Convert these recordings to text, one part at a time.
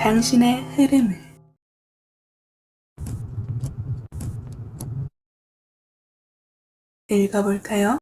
당신의 흐름을 읽어볼까요?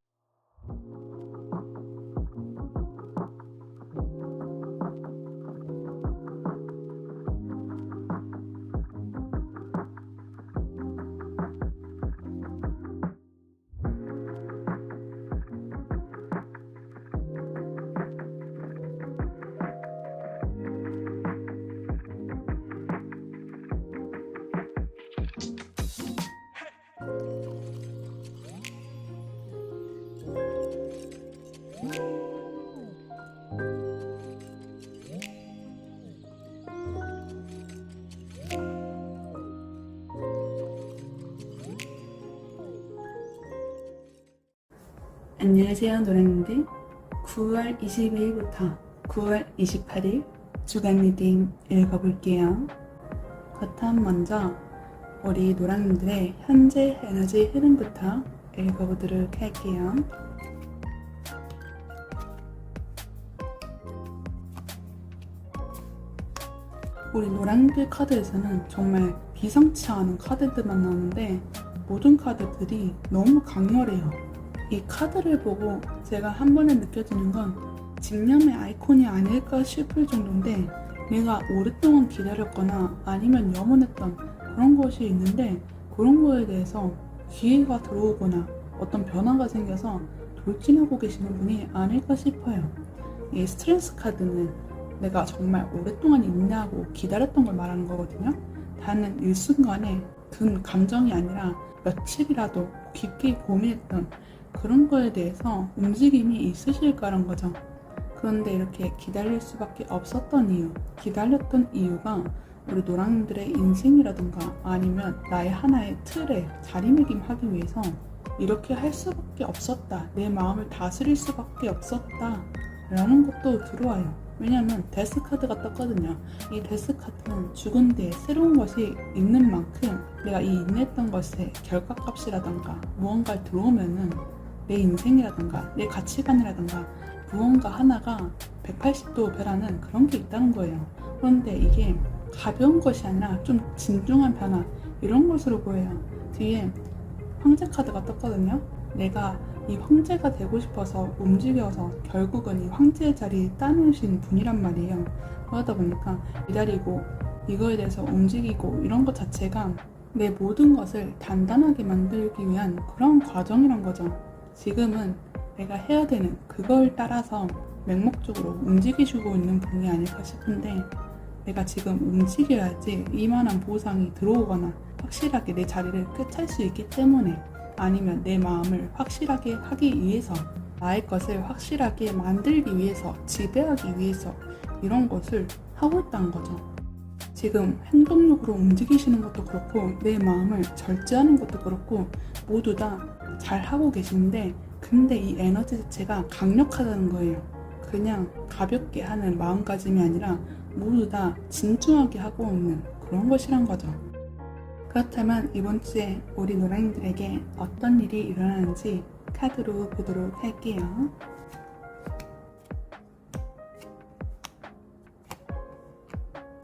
안녕하세요 노랑님들. 9월 22일부터 9월 28일 주간 리딩 읽어볼게요. 그렇다면 먼저 우리 노랑님들의 현재 에너지 흐름부터 읽어보도록 할게요. 우리 노랑들 카드에서는 정말 비상치 않은 카드들만 나오는데 모든 카드들이 너무 강렬해요. 이 카드를 보고 제가 한 번에 느껴지는 건 집념의 아이콘이 아닐까 싶을 정도인데, 내가 오랫동안 기다렸거나 아니면 염원했던 그런 것이 있는데 그런 거에 대해서 기회가 들어오거나 어떤 변화가 생겨서 돌진하고 계시는 분이 아닐까 싶어요. 이 스트렝스 카드는 내가 정말 오랫동안 인내하고 기다렸던 걸 말하는 거거든요. 다는 일순간에 든 감정이 아니라 며칠이라도 깊게 고민했던 그런 거에 대해서 움직임이 있으실 거란 거죠. 그런데 이렇게 기다릴 수밖에 없었던 이유, 기다렸던 이유가 우리 노랑들의 인생이라든가 아니면 나의 하나의 틀에 자리매김하기 위해서 이렇게 할 수밖에 없었다, 내 마음을 다스릴 수밖에 없었다 라는 것도 들어와요. 왜냐면 데스 카드가 떴거든요. 이 데스 카드는 죽은 뒤에 새로운 것이 있는 만큼 내가 이 인내했던 것의 결과값이라든가 무언가 들어오면은 내 인생이라든가 내 가치관이라든가 무언가 하나가 180도 변하는 그런 게 있다는 거예요. 그런데 이게 가벼운 것이 아니라 좀 진중한 변화, 이런 것으로 보여요. 뒤에 황제 카드가 떴거든요. 내가 이 황제가 되고 싶어서 움직여서 결국은 이 황제의 자리에 따놓으신 분이란 말이에요. 그러다 보니까 기다리고 이거에 대해서 움직이고 이런 것 자체가 내 모든 것을 단단하게 만들기 위한 그런 과정이란 거죠. 지금은 내가 해야 되는 그걸 따라서 맹목적으로 움직이시고 있는 분이 아닐까 싶은데, 내가 지금 움직여야지 이만한 보상이 들어오거나 확실하게 내 자리를 꿰찰 수 있기 때문에, 아니면 내 마음을 확실하게 하기 위해서, 나의 것을 확실하게 만들기 위해서, 지배하기 위해서 이런 것을 하고 있다는 거죠. 지금 행동력으로 움직이시는 것도 그렇고 내 마음을 절제하는 것도 그렇고 모두 다 잘하고 계시는데, 근데 이 에너지 자체가 강력하다는 거예요. 그냥 가볍게 하는 마음가짐이 아니라 모두 다 진중하게 하고 있는 그런 것이란 거죠. 그렇다면 이번 주에 우리 노랑이들에게 어떤 일이 일어나는지 카드로 보도록 할게요.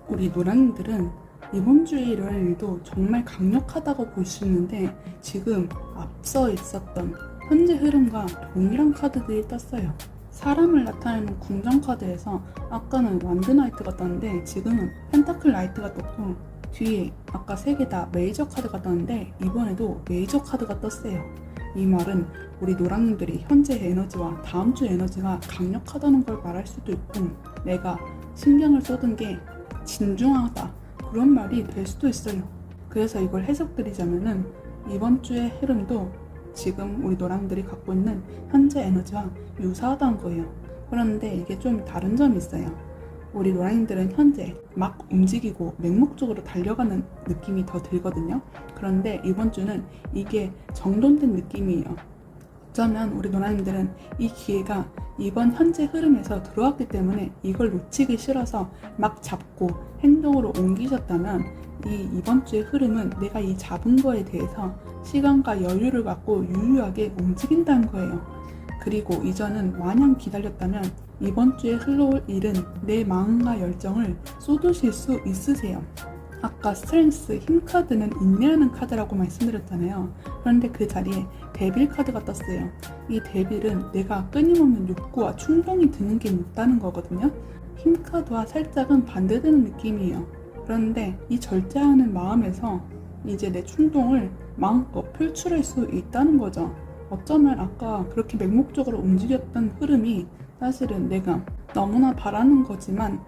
우리 노랑이들은 이번 주에 일어날 일도 정말 강력하다고 볼 수 있는데, 지금 앞서 있었던 현재 흐름과 동일한 카드들이 떴어요. 사람을 나타내는 궁정 카드에서 아까는 완드 나이트가 떴는데 지금은 펜타클 나이트가 떴고, 뒤에 아까 3개 다 메이저 카드가 떴는데 이번에도 메이저 카드가 떴어요. 이 말은 우리 노랑님들이 현재 에너지와 다음 주 에너지가 강력하다는 걸 말할 수도 있고, 내가 신경을 쏟은 게 진중하다, 그런 말이 될 수도 있어요. 그래서 이걸 해석드리자면은 이번 주의 흐름도 지금 우리 노랑들이 갖고 있는 현재 에너지와 유사하다는 거예요. 그런데 이게 좀 다른 점이 있어요. 우리 노랑들은 현재 막 움직이고 맹목적으로 달려가는 느낌이 더 들거든요. 그런데 이번 주는 이게 정돈된 느낌이에요. 어쩌면 우리 노랑님들은 이 기회가 이번 현재 흐름에서 들어왔기 때문에 이걸 놓치기 싫어서 막 잡고 행동으로 옮기셨다면, 이번 주의 흐름은 내가 이 잡은 거에 대해서 시간과 여유를 갖고 유유하게 움직인다는 거예요. 그리고 이전은 마냥 기다렸다면 이번 주에 흘러올 일은 내 마음과 열정을 쏟으실 수 있으세요. 아까 스트렝스 힘 카드는 인내하는 카드라고 말씀드렸잖아요. 그런데 그 자리에 데빌 카드가 떴어요. 이 데빌은 내가 끊임없는 욕구와 충동이 드는 게 있다는 거거든요. 힘 카드와 살짝은 반대되는 느낌이에요. 그런데 이 절제하는 마음에서 이제 내 충동을 마음껏 표출할 수 있다는 거죠. 어쩌면 아까 그렇게 맹목적으로 움직였던 흐름이 사실은 내가 너무나 바라는 거지만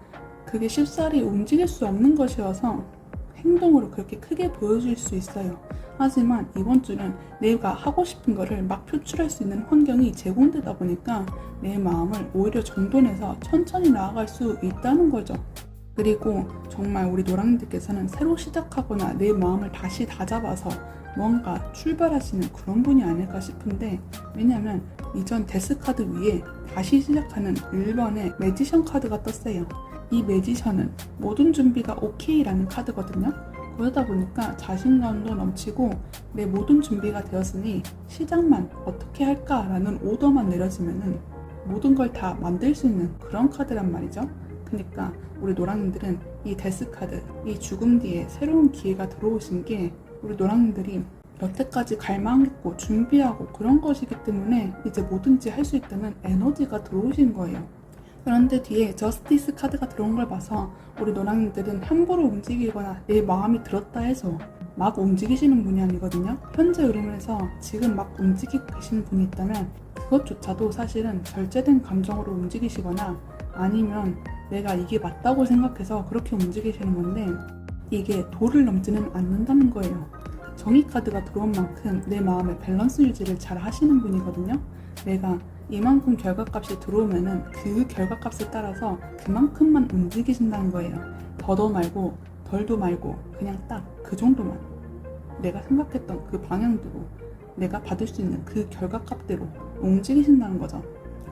그게 쉽사리 움직일 수 없는 것이어서 행동으로 그렇게 크게 보여질 수 있어요. 하지만 이번 주는 내가 하고 싶은 거를 막 표출할 수 있는 환경이 제공되다 보니까 내 마음을 오히려 정돈해서 천천히 나아갈 수 있다는 거죠. 그리고 정말 우리 노랑님들께서는 새로 시작하거나 내 마음을 다시 다잡아서 뭔가 출발하시는 그런 분이 아닐까 싶은데, 왜냐면 이전 데스 카드 위에 다시 시작하는 1번의 매지션 카드가 떴어요. 이 매지션은 모든 준비가 오케이라는 카드거든요. 그러다 보니까 자신감도 넘치고 내 모든 준비가 되었으니 시작만 어떻게 할까라는 오더만 내려지면은 모든 걸 다 만들 수 있는 그런 카드란 말이죠. 그러니까 우리 노랑님들은 이 데스 카드, 이 죽음 뒤에 새로운 기회가 들어오신 게 우리 노랑님들이 여태까지 갈망했고 준비하고 그런 것이기 때문에 이제 뭐든지 할 수 있다는 에너지가 들어오신 거예요. 그런데 뒤에 저스티스 카드가 들어온 걸 봐서 우리 노랑님들은 함부로 움직이거나 내 마음이 들었다 해서 막 움직이시는 분이 아니거든요. 현재 흐름에서 지금 막 움직이고 계시는 분이 있다면 그것조차도 사실은 절제된 감정으로 움직이시거나 아니면 내가 이게 맞다고 생각해서 그렇게 움직이시는 건데, 이게 도를 넘지는 않는다는 거예요. 정의 카드가 들어온 만큼 내 마음의 밸런스 유지를 잘 하시는 분이거든요. 내가 이만큼 결과값이 들어오면은 그 결과값에 따라서 그만큼만 움직이신다는 거예요. 더도 말고 덜도 말고 그냥 딱 그 정도만, 내가 생각했던 그 방향대로, 내가 받을 수 있는 그 결과값대로 움직이신다는 거죠.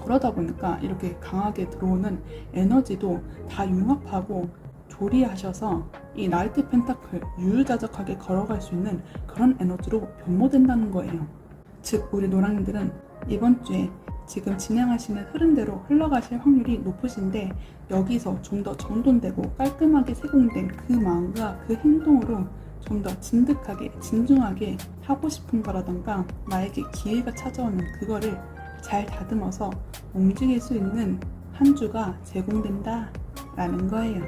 그러다 보니까 이렇게 강하게 들어오는 에너지도 다 융합하고 조리하셔서 이 나이트 펜타클 유유자적하게 걸어갈 수 있는 그런 에너지로 변모된다는 거예요. 즉 우리 노랑님들은 이번 주에 지금 진행하시는 흐름대로 흘러가실 확률이 높으신데, 여기서 좀 더 정돈되고 깔끔하게 세공된 그 마음과 그 행동으로 좀 더 진득하게 진중하게 하고 싶은 거라던가 나에게 기회가 찾아오는 그거를 잘 다듬어서 움직일 수 있는 한 주가 제공된다 라는 거예요.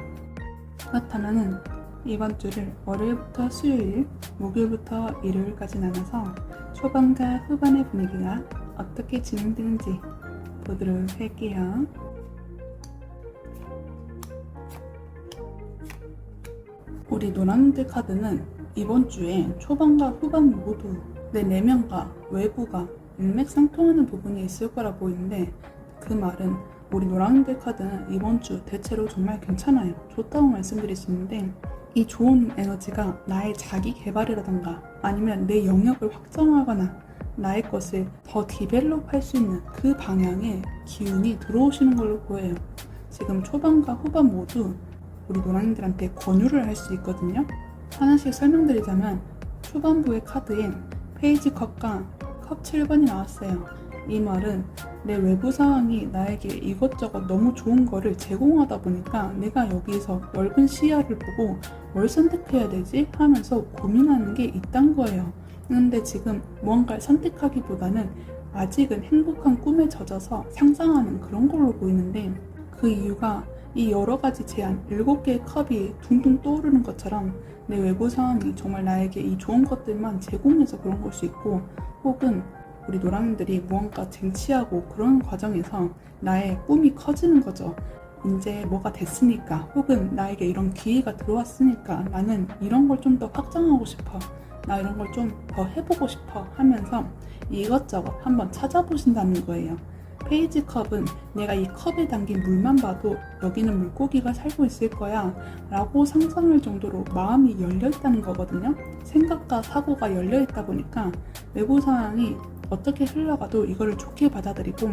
그렇다면 이번 주를 월요일부터 수요일, 목요일부터 일요일까지 나눠서 초반과 후반의 분위기가 어떻게 진행되는지 보도록 할게요. 우리 노랑들 카드는 이번 주에 초반과 후반 모두 내 내면과 외부가 일맥상통하는 부분이 있을 거라 보이는데, 그 말은 우리 노랑들 카드는 이번 주 대체로 정말 괜찮아요. 좋다고 말씀드릴 수 있는데, 이 좋은 에너지가 나의 자기 개발이라던가 아니면 내 영역을 확장하거나 나의 것을 더 디벨롭 할 수 있는 그 방향의 기운이 들어오시는 걸로 보여요. 지금 초반과 후반 모두 우리 노랑님들한테 권유를 할 수 있거든요. 하나씩 설명드리자면, 초반부의 카드엔 페이지 컵과 컵 7번이 나왔어요. 이 말은 내 외부 상황이 나에게 이것저것 너무 좋은 거를 제공하다 보니까 내가 여기서 넓은 시야를 보고 뭘 선택해야 되지 하면서 고민하는 게 있단 거예요. 근데 지금 무언가를 선택하기보다는 아직은 행복한 꿈에 젖어서 상상하는 그런 걸로 보이는데, 그 이유가 이 여러 가지 제안 7개의 컵이 둥둥 떠오르는 것처럼 내 외부 상황이 정말 나에게 이 좋은 것들만 제공해서 그런 걸 수 있고, 혹은 우리 노랑님들이 무언가 쟁취하고 그런 과정에서 나의 꿈이 커지는 거죠. 이제 뭐가 됐으니까, 혹은 나에게 이런 기회가 들어왔으니까 나는 이런 걸 좀 더 확장하고 싶어, 나 이런 걸 좀 더 해보고 싶어 하면서 이것저것 한번 찾아보신다는 거예요. 페이지 컵은 내가 이 컵에 담긴 물만 봐도 여기는 물고기가 살고 있을 거야 라고 상상할 정도로 마음이 열려있다는 거거든요. 생각과 사고가 열려있다 보니까 외부 상황이 어떻게 흘러가도 이거를 좋게 받아들이고,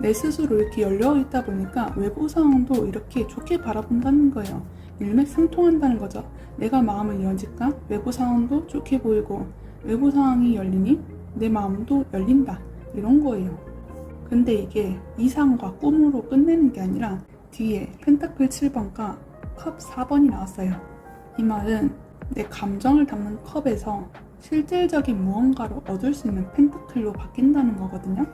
내 스스로 이렇게 열려있다 보니까 외부 상황도 이렇게 좋게 바라본다는 거예요. 일맥상통한다는 거죠. 내가 마음을 여니까 외부 상황도 좋게 보이고, 외부 상황이 열리니 내 마음도 열린다, 이런 거예요. 근데 이게 이상과 꿈으로 끝내는 게 아니라 뒤에 펜타클 7번과 컵 4번이 나왔어요. 이 말은 내 감정을 담는 컵에서 실질적인 무언가를 얻을 수 있는 펜타클로 바뀐다는 거거든요.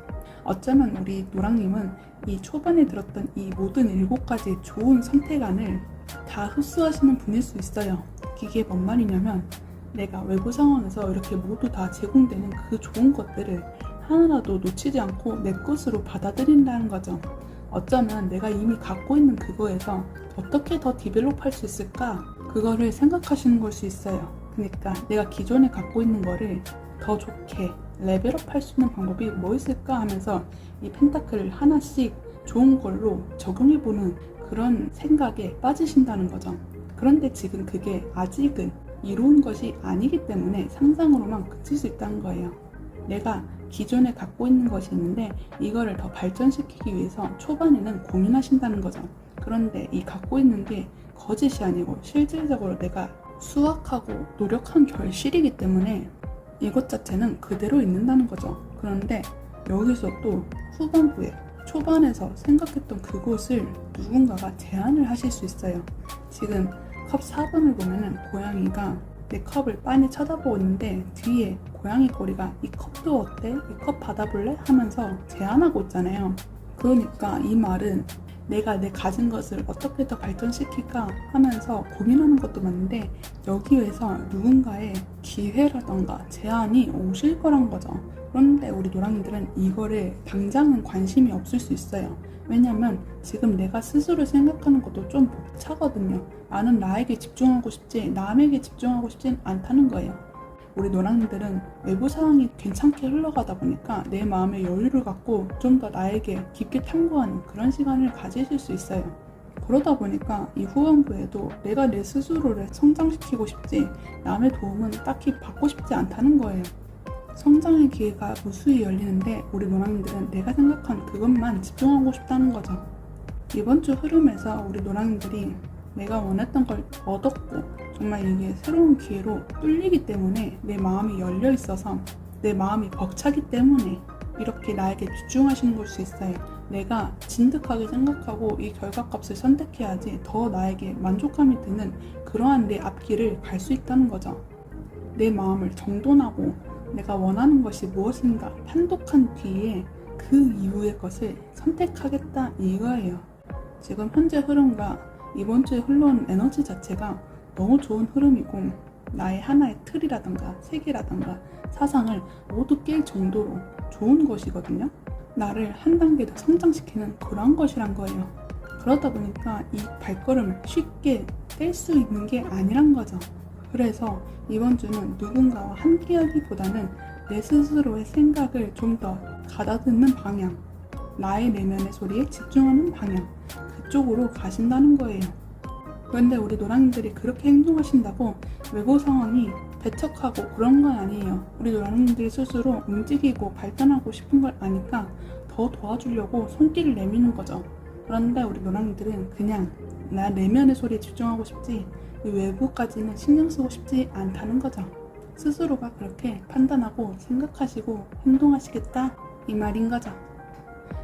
어쩌면 우리 노랑님은 이 초반에 들었던 이 모든 7가지 좋은 선택안을 다 흡수하시는 분일 수 있어요. 이게 뭔 말이냐면 내가 외부 상황에서 이렇게 모두 다 제공되는 그 좋은 것들을 하나라도 놓치지 않고 내 것으로 받아들인다는 거죠. 어쩌면 내가 이미 갖고 있는 그거에서 어떻게 더 디벨롭할 수 있을까? 그거를 생각하시는 걸 수 있어요. 그러니까 내가 기존에 갖고 있는 거를 더 좋게 레벨업 할 수 있는 방법이 뭐 있을까 하면서 이 펜타클을 하나씩 좋은 걸로 적용해보는 그런 생각에 빠지신다는 거죠. 그런데 지금 그게 아직은 이루은 것이 아니기 때문에 상상으로만 그칠 수 있다는 거예요. 내가 기존에 갖고 있는 것이 있는데 이거를 더 발전시키기 위해서 초반에는 고민하신다는 거죠. 그런데 이 갖고 있는 게 거짓이 아니고 실질적으로 내가 수확하고 노력한 결실이기 때문에 이것 자체는 그대로 있는다는 거죠. 그런데 여기서 또 후반부에 초반에서 생각했던 그곳을 누군가가 제안을 하실 수 있어요. 지금 컵 4번을 보면은 고양이가 내 컵을 빤히 쳐다보고 있는데 뒤에 고양이 꼬리가 이 컵도 어때? 이 컵 받아볼래? 하면서 제안하고 있잖아요. 그러니까 이 말은 내가 내 가진 것을 어떻게 더 발전시킬까 하면서 고민하는 것도 맞는데 여기에서 누군가의 기회라던가 제안이 오실 거란 거죠. 그런데 우리 노랑이들은 이거를 당장은 관심이 없을 수 있어요. 왜냐면 지금 내가 스스로 생각하는 것도 좀 벅차거든요. 나는 나에게 집중하고 싶지 남에게 집중하고 싶진 않다는 거예요. 우리 노랑이들은 외부 상황이 괜찮게 흘러가다 보니까 내 마음의 여유를 갖고 좀 더 나에게 깊게 탐구하는 그런 시간을 가지실 수 있어요. 그러다 보니까 이 후반부에도 내가 내 스스로를 성장시키고 싶지 남의 도움은 딱히 받고 싶지 않다는 거예요. 성장의 기회가 무수히 열리는데 우리 노랑이들은 내가 생각한 그것만 집중하고 싶다는 거죠. 이번 주 흐름에서 우리 노랑이들이 내가 원했던 걸 얻었고 정말 이게 새로운 기회로 뚫리기 때문에 내 마음이 열려 있어서 내 마음이 벅차기 때문에 이렇게 나에게 집중하시는 걸 수 있어요. 내가 진득하게 생각하고 이 결과값을 선택해야지 더 나에게 만족감이 드는 그러한 내 앞길을 갈 수 있다는 거죠. 내 마음을 정돈하고 내가 원하는 것이 무엇인가 판독한 뒤에 그 이후의 것을 선택하겠다 이거예요. 지금 현재 흐름과 이번 주에 흘러온 에너지 자체가 너무 좋은 흐름이고 나의 하나의 틀이라던가 색이라던가 사상을 모두 깰 정도로 좋은 것이거든요. 나를 한 단계 더 성장시키는 그런 것이란 거예요. 그러다 보니까 이 발걸음을 쉽게 뗄 수 있는 게 아니란 거죠. 그래서 이번 주는 누군가와 함께하기보다는 내 스스로의 생각을 좀 더 가다듬는 방향, 나의 내면의 소리에 집중하는 방향, 그쪽으로 가신다는 거예요. 그런데 우리 노랑이들이 그렇게 행동하신다고 외부 상황이 배척하고 그런 건 아니에요. 우리 노랑이들이 스스로 움직이고 발전하고 싶은 걸 아니까 더 도와주려고 손길을 내미는 거죠. 그런데 우리 노랑이들은 그냥 나 내면의 소리에 집중하고 싶지 이 외부까지는 신경 쓰고 싶지 않다는 거죠. 스스로가 그렇게 판단하고 생각하시고 행동하시겠다 이 말인 거죠.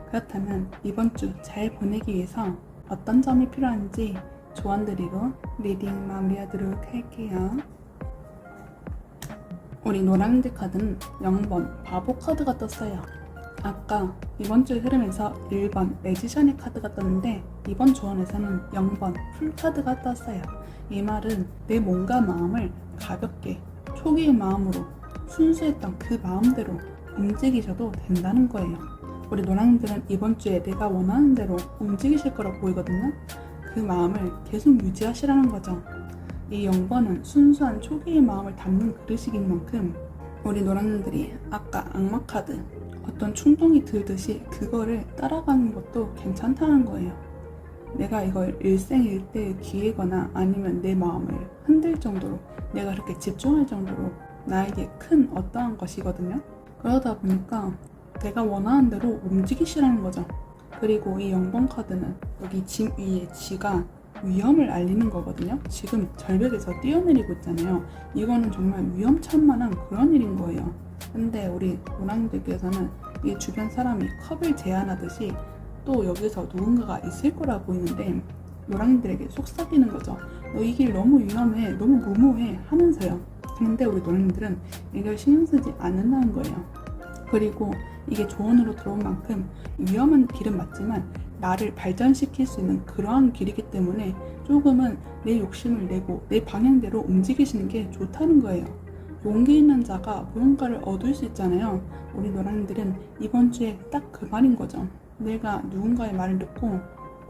그렇다면 이번 주 잘 보내기 위해서 어떤 점이 필요한지 조언드리고 리딩 마무리하도록 할게요. 우리 노랑이들 카드는 0번 바보 카드가 떴어요. 아까 이번 주의 흐름에서 1번 매지션의 카드가 떴는데 이번 조언에서는 0번 풀 카드가 떴어요. 이 말은 내 몸과 마음을 가볍게 초기의 마음으로 순수했던 그 마음대로 움직이셔도 된다는 거예요. 우리 노랑이들은 이번 주에 내가 원하는 대로 움직이실 거라고 보이거든요. 그 마음을 계속 유지하시라는 거죠. 이 0번은 순수한 초기의 마음을 담는 그릇이긴 만큼 우리 노랑이들이 아까 악마 카드 어떤 충동이 들듯이 그거를 따라가는 것도 괜찮다는 거예요. 내가 이걸 일생일대의 기회거나 아니면 내 마음을 흔들 정도로 내가 그렇게 집중할 정도로 나에게 큰 어떠한 것이거든요. 그러다 보니까 내가 원하는 대로 움직이시라는 거죠. 그리고 이 0번 카드는 여기 집 위에 쥐가 위험을 알리는 거거든요. 지금 절벽에서 뛰어내리고 있잖아요. 이거는 정말 위험천만한 그런 일인 거예요. 근데 우리 노랑이들께서는 이 주변 사람이 컵을 제한하듯이 또 여기서 누군가가 있을 거라 보이는데 노랑이들에게 속삭이는 거죠. 너 이 길 너무 위험해, 너무 무모해 하면서요. 근데 우리 노랑이들은 이걸 신경 쓰지 않는다는 거예요. 그리고 이게 조언으로 들어온 만큼 위험한 길은 맞지만 나를 발전시킬 수 있는 그러한 길이기 때문에 조금은 내 욕심을 내고 내 방향대로 움직이시는 게 좋다는 거예요. 용기 있는 자가 무언가를 얻을 수 있잖아요. 우리 노랑이들은 이번 주에 딱 그 말인 거죠. 내가 누군가의 말을 듣고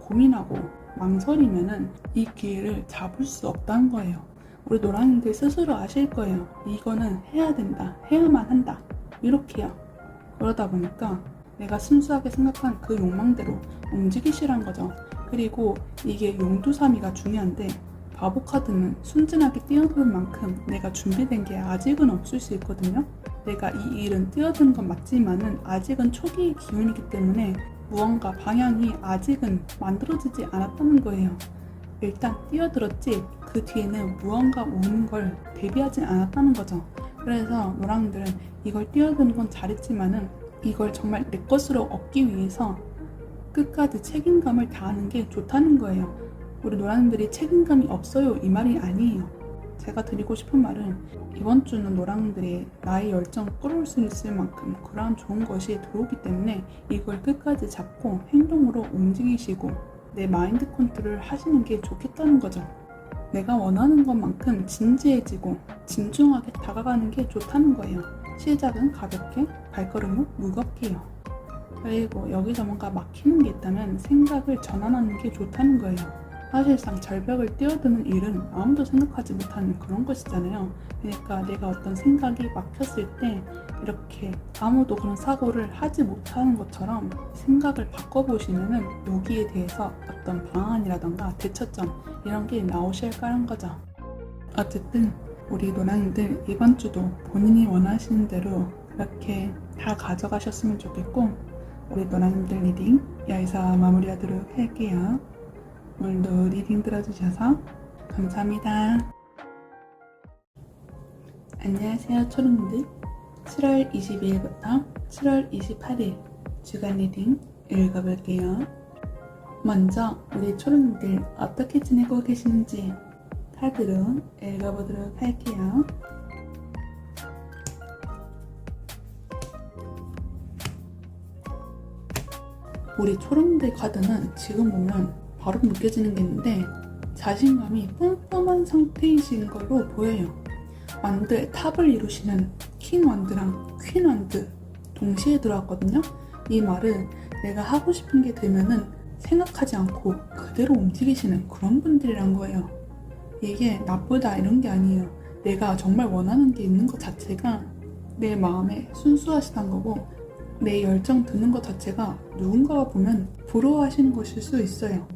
고민하고 망설이면은 이 기회를 잡을 수 없다는 거예요. 우리 노랑이들 스스로 아실 거예요. 이거는 해야 된다, 해야만 한다, 이렇게요. 그러다 보니까 내가 순수하게 생각한 그 욕망대로 움직이시란 거죠. 그리고 이게 용두사미가 중요한데 바보 카드는 순진하게 뛰어드는 만큼 내가 준비된 게 아직은 없을 수 있거든요. 내가 이 일은 뛰어드는 건 맞지만은 아직은 초기의 기운이기 때문에 무언가 방향이 아직은 만들어지지 않았다는 거예요. 일단 뛰어들었지 그 뒤에는 무언가 오는 걸 대비하지 않았다는 거죠. 그래서 노랑들은 이걸 뛰어드는 건 잘했지만은 이걸 정말 내 것으로 얻기 위해서 끝까지 책임감을 다하는 게 좋다는 거예요. 우리 노랑들이 책임감이 없어요 이 말이 아니에요. 제가 드리고 싶은 말은 이번 주는 노랑들이 나의 열정을 끌어올 수 있을 만큼 그러한 좋은 것이 들어오기 때문에 이걸 끝까지 잡고 행동으로 움직이시고 내 마인드 컨트롤을 하시는 게 좋겠다는 거죠. 내가 원하는 것만큼 진지해지고 진중하게 다가가는 게 좋다는 거예요. 시작은 가볍게, 발걸음은 무겁게요. 그리고 여기서 뭔가 막히는 게 있다면 생각을 전환하는 게 좋다는 거예요. 사실상 절벽을 뛰어드는 일은 아무도 생각하지 못하는 그런 것이잖아요. 그러니까 내가 어떤 생각이 막혔을 때 이렇게 아무도 그런 사고를 하지 못하는 것처럼 생각을 바꿔보시면은 여기에 대해서 어떤 방안이라던가 대처점 이런 게 나오실까라는 거죠. 어쨌든 우리 노랑이들 이번 주도 본인이 원하시는 대로 그렇게 다 가져가셨으면 좋겠고 우리 노랑이들 리딩 여기서 마무리하도록 할게요. 오늘도 리딩 들어주셔서 감사합니다. 안녕하세요 초롱들. 7월 22일부터 7월 28일 주간 리딩 읽어볼게요. 먼저 우리 초롱들 어떻게 지내고 계시는지 카드로 읽어보도록 할게요. 우리 초롱들 카드는 지금 보면 바로 느껴지는 게 있는데 자신감이 뿜뿜한 상태이신 걸로 보여요. 완드의 탑을 이루시는 킹 완드랑 퀸 완드 동시에 들어왔거든요. 이 말은 내가 하고 싶은 게 되면은 생각하지 않고 그대로 움직이시는 그런 분들이란 거예요. 이게 나쁘다 이런 게 아니에요. 내가 정말 원하는 게 있는 것 자체가 내 마음에 순수하시단 거고 내 열정 드는 것 자체가 누군가가 보면 부러워하시는 것일 수 있어요.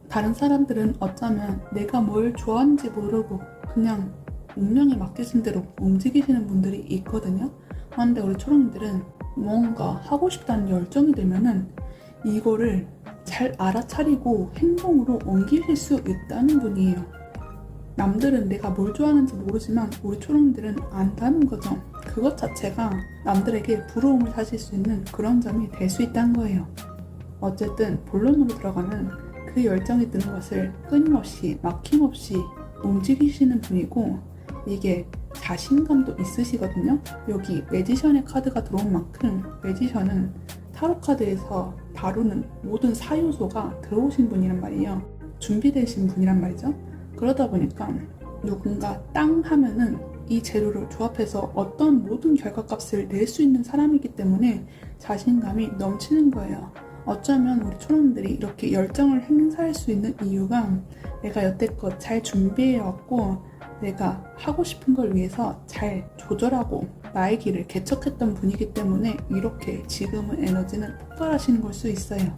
다른 사람들은 어쩌면 내가 뭘 좋아하는지 모르고 그냥 운명에 맡기신 대로 움직이시는 분들이 있거든요. 그런데 우리 초롱이들은 뭔가 하고 싶다는 열정이 되면은 이거를 잘 알아차리고 행동으로 옮기실 수 있다는 분이에요. 남들은 내가 뭘 좋아하는지 모르지만 우리 초롱이들은 안다는 거죠. 그것 자체가 남들에게 부러움을 사실 수 있는 그런 점이 될 수 있다는 거예요. 어쨌든 본론으로 들어가면 그 열정이 드는 것을 끊임없이 막힘없이 움직이시는 분이고 이게 자신감도 있으시거든요. 여기 매지션의 카드가 들어온 만큼 매지션은 타로 카드에서 다루는 모든 사요소가 들어오신 분이란 말이에요. 준비되신 분이란 말이죠. 그러다 보니까 누군가 땅 하면은 이 재료를 조합해서 어떤 모든 결과값을 낼 수 있는 사람이기 때문에 자신감이 넘치는 거예요. 어쩌면 우리 초롱들이 이렇게 열정을 행사할 수 있는 이유가 내가 여태껏 잘 준비해왔고 내가 하고 싶은 걸 위해서 잘 조절하고 나의 길을 개척했던 분이기 때문에 이렇게 지금은 에너지는 폭발하시는 걸 수 있어요.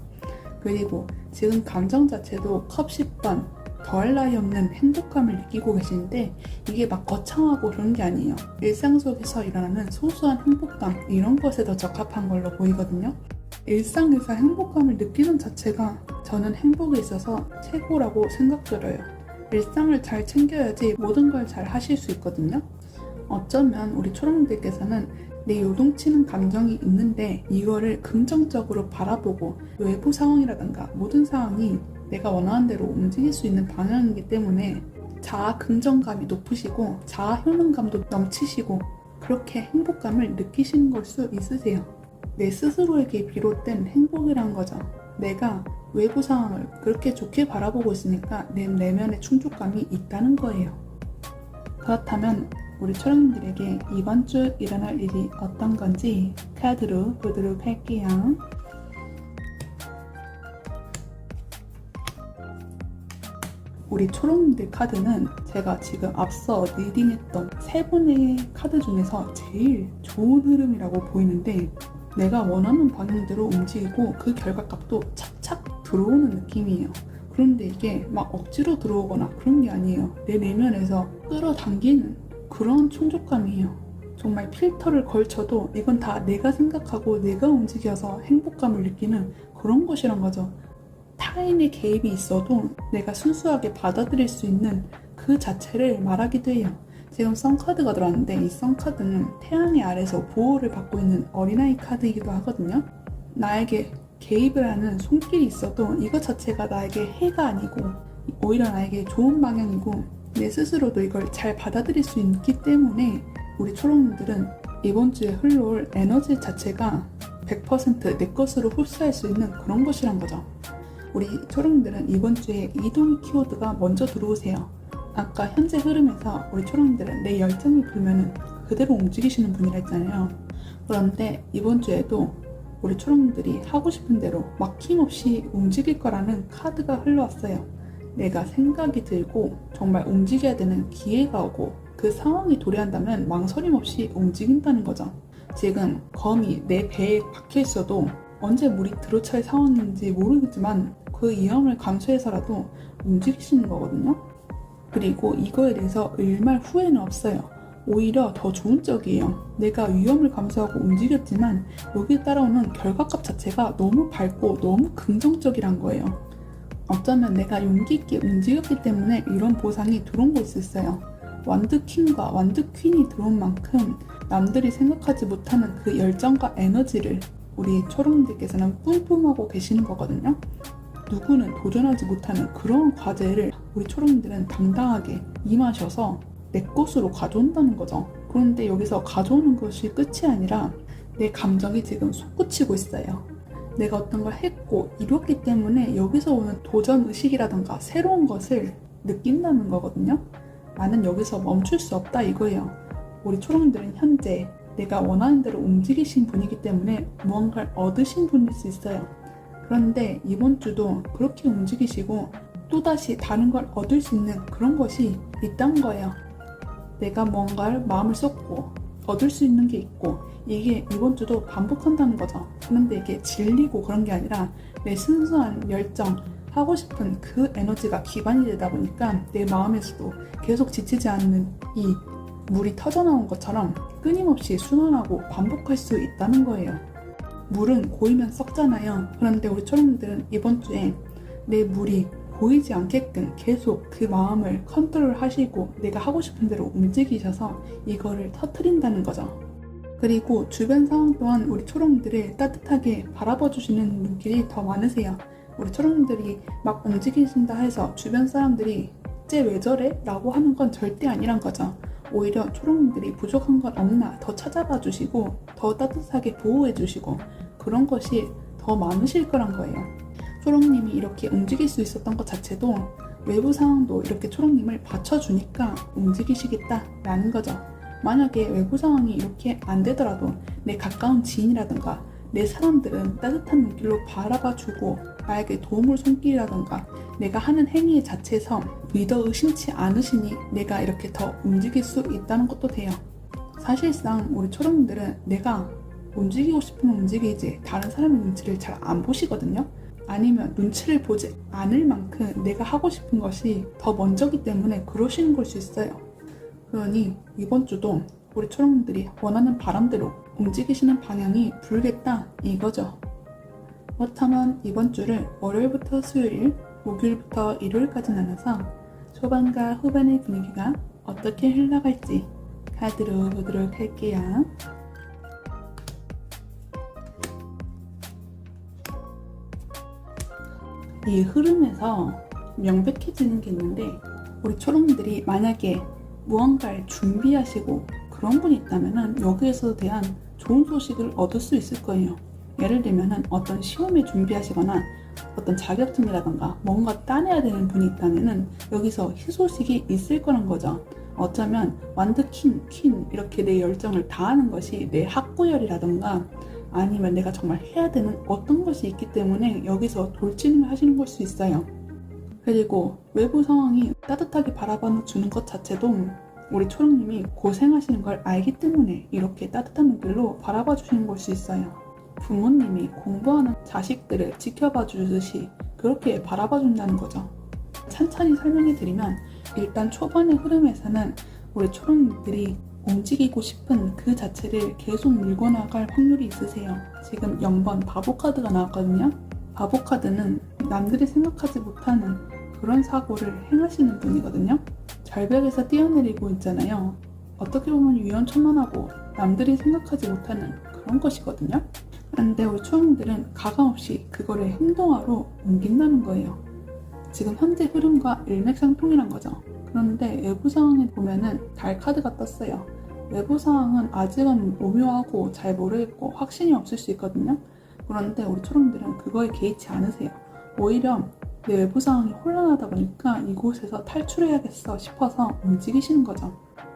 그리고 지금 감정 자체도 컵 10번 더할 나위 없는 행복감을 느끼고 계시는데 이게 막 거창하고 그런 게 아니에요. 일상 속에서 일어나는 소소한 행복감 이런 것에 더 적합한 걸로 보이거든요. 일상에서 행복감을 느끼는 자체가 저는 행복에 있어서 최고라고 생각들어요. 일상을 잘 챙겨야지 모든 걸 잘 하실 수 있거든요. 어쩌면 우리 초롱들께서는 내 요동치는 감정이 있는데 이거를 긍정적으로 바라보고 외부 상황이라든가 모든 상황이 내가 원하는 대로 움직일 수 있는 방향이기 때문에 자아 긍정감이 높으시고 자아 효능감도 넘치시고 그렇게 행복감을 느끼시는 걸 수 있으세요. 내 스스로에게 비롯된 행복이란 거죠. 내가 외부 상황을 그렇게 좋게 바라보고 있으니까 내 내면의 충족감이 있다는 거예요. 그렇다면 우리 초령님들에게 이번 주 일어날 일이 어떤 건지 카드로 보도록 할게요. 우리 초록님들 카드는 제가 지금 앞서 리딩했던 3분의 카드 중에서 제일 좋은 흐름이라고 보이는데 내가 원하는 방향대로 움직이고 그 결과값도 착착 들어오는 느낌이에요. 그런데 이게 막 억지로 들어오거나 그런 게 아니에요. 내 내면에서 끌어당기는 그런 충족감이에요. 정말 필터를 걸쳐도 이건 다 내가 생각하고 내가 움직여서 행복감을 느끼는 그런 것이란 거죠. 타인의 개입이 있어도 내가 순수하게 받아들일 수 있는 그 자체를 말하기도 해요. 지금 선카드가 들어왔는데 이 선카드는 태양의 아래서 보호를 받고 있는 어린아이 카드이기도 하거든요. 나에게 개입을 하는 손길이 있어도 이것 자체가 나에게 해가 아니고 오히려 나에게 좋은 방향이고 내 스스로도 이걸 잘 받아들일 수 있기 때문에 우리 초록님들은 이번 주에 흘러올 에너지 자체가 100% 내 것으로 흡수할 수 있는 그런 것이란 거죠. 우리 초록님들은 이번 주에 이동 키워드가 먼저 들어오세요. 아까 현재 흐름에서 우리 초록님들은 내 열정이 불면은 그대로 움직이시는 분이라 했잖아요. 그런데 이번 주에도 우리 초록님들이 하고 싶은 대로 막힘없이 움직일 거라는 카드가 흘러왔어요. 내가 생각이 들고 정말 움직여야 되는 기회가 오고 그 상황이 도래한다면 망설임 없이 움직인다는 거죠. 지금 검이 내 배에 박혀 있어도 언제 물이 들어찰 상황인지 모르겠지만 그 위험을 감수해서라도 움직이시는 거거든요. 그리고 이거에 대해서 일말 후회는 없어요. 오히려 더 좋은 쪽이에요. 내가 위험을 감수하고 움직였지만 여기에 따라오는 결과값 자체가 너무 밝고 너무 긍정적이란 거예요. 어쩌면 내가 용기 있게 움직였기 때문에 이런 보상이 들어온 걸 수 있어요. 완드킹과 완드퀸이 들어온 만큼 남들이 생각하지 못하는 그 열정과 에너지를 우리 초록님들께서는 뿜뿜하고 계시는 거거든요. 누구는 도전하지 못하는 그런 과제를 우리 초록님들은 당당하게 임하셔서 내 것으로 가져온다는 거죠. 그런데 여기서 가져오는 것이 끝이 아니라 내 감정이 지금 솟구치고 있어요. 내가 어떤 걸 했고 이뤘기 때문에 여기서 오는 도전 의식이라던가 새로운 것을 느낀다는 거거든요. 나는 여기서 멈출 수 없다 이거예요. 우리 초록님들은 현재 내가 원하는 대로 움직이신 분이기 때문에 무언가를 얻으신 분일 수 있어요. 그런데 이번 주도 그렇게 움직이시고 또다시 다른 걸 얻을 수 있는 그런 것이 있다는 거예요. 내가 뭔가를 마음을 쏟고 얻을 수 있는 게 있고 이게 이번 주도 반복한다는 거죠. 그런데 이게 질리고 그런 게 아니라 내 순수한 열정, 하고 싶은 그 에너지가 기반이 되다 보니까 내 마음에서도 계속 지치지 않는 이 물이 터져나온 것처럼 끊임없이 순환하고 반복할 수 있다는 거예요. 물은 고이면 썩잖아요. 그런데 우리 초록님들은 이번 주에 내 물이 고이지 않게끔 계속 그 마음을 컨트롤 하시고 내가 하고 싶은 대로 움직이셔서 이거를 터트린다는 거죠. 그리고 주변 상황 또한 우리 초록님들을 따뜻하게 바라봐 주시는 눈길이 더 많으세요. 우리 초록님들이 막 움직이신다 해서 주변 사람들이 쟤 왜 저래? 라고 하는 건 절대 아니란 거죠. 오히려 초록님들이 부족한 건 없나 더 찾아봐 주시고 더 따뜻하게 보호해 주시고 그런 것이 더 많으실 거란 거예요. 초록님이 이렇게 움직일 수 있었던 것 자체도 외부 상황도 이렇게 초록님을 받쳐주니까 움직이시겠다 라는 거죠. 만약에 외부 상황이 이렇게 안 되더라도 내 가까운 지인이라든가 내 사람들은 따뜻한 눈길로 바라봐주고 나에게 도움을 손길이라든가 내가 하는 행위 자체에서 믿어 의심치 않으시니 내가 이렇게 더 움직일 수 있다는 것도 돼요. 사실상 우리 초록님들은 내가 움직이고 싶으면 움직이지 다른 사람의 눈치를 잘 안 보시거든요. 아니면 눈치를 보지 않을 만큼 내가 하고 싶은 것이 더 먼저기 때문에 그러시는 걸 수 있어요. 그러니 이번 주도 우리 초록님들이 원하는 바람대로 움직이시는 방향이 불겠다 이거죠. 그렇다면 이번 주를 월요일부터 수요일, 목요일부터 일요일까지 나눠서 초반과 후반의 분위기가 어떻게 흘러갈지 카드로 보도록 할게요. 이 흐름에서 명백해지는 게 있는데, 우리 초롱이들이 만약에 무언가를 준비하시고 그런 분이 있다면 여기에서 대한 좋은 소식을 얻을 수 있을 거예요. 예를 들면 어떤 시험에 준비하시거나 어떤 자격증이라던가 뭔가 따내야 되는 분이 있다면 여기서 희소식이 있을 거란 거죠. 어쩌면 완드킨, 퀸 이렇게 내 열정을 다하는 것이 내 학구열이라던가 아니면 내가 정말 해야 되는 어떤 것이 있기 때문에 여기서 돌진을 하시는 걸 수 있어요. 그리고 외부 상황이 따뜻하게 바라봐 주는 것 자체도 우리 초롱님이 고생하시는 걸 알기 때문에 이렇게 따뜻한 눈길로 바라봐 주시는 걸 수 있어요. 부모님이 공부하는 자식들을 지켜봐 주듯이 그렇게 바라봐 준다는 거죠. 천천히 설명해 드리면, 일단 초반의 흐름에서는 우리 초롱님들이 움직이고 싶은 그 자체를 계속 밀고 나갈 확률이 있으세요. 지금 0번 바보 카드가 나왔거든요. 바보 카드는 남들이 생각하지 못하는 그런 사고를 행하시는 분이거든요. 절벽에서 뛰어내리고 있잖아요. 어떻게 보면 위험천만하고 남들이 생각하지 못하는 그런 것이거든요. 그런데 우리 초롱들은 가감없이 그거를 행동화로 옮긴다는 거예요. 지금 현재 흐름과 일맥상통이란 거죠. 그런데 외부 상황에 보면은 달 카드가 떴어요. 외부 상황은 아직은 오묘하고 잘 모르겠고 확신이 없을 수 있거든요. 그런데 우리 초롱들은 그거에 개의치 않으세요. 오히려 내 외부 상황이 혼란하다 보니까 이곳에서 탈출해야겠어 싶어서 움직이시는 거죠.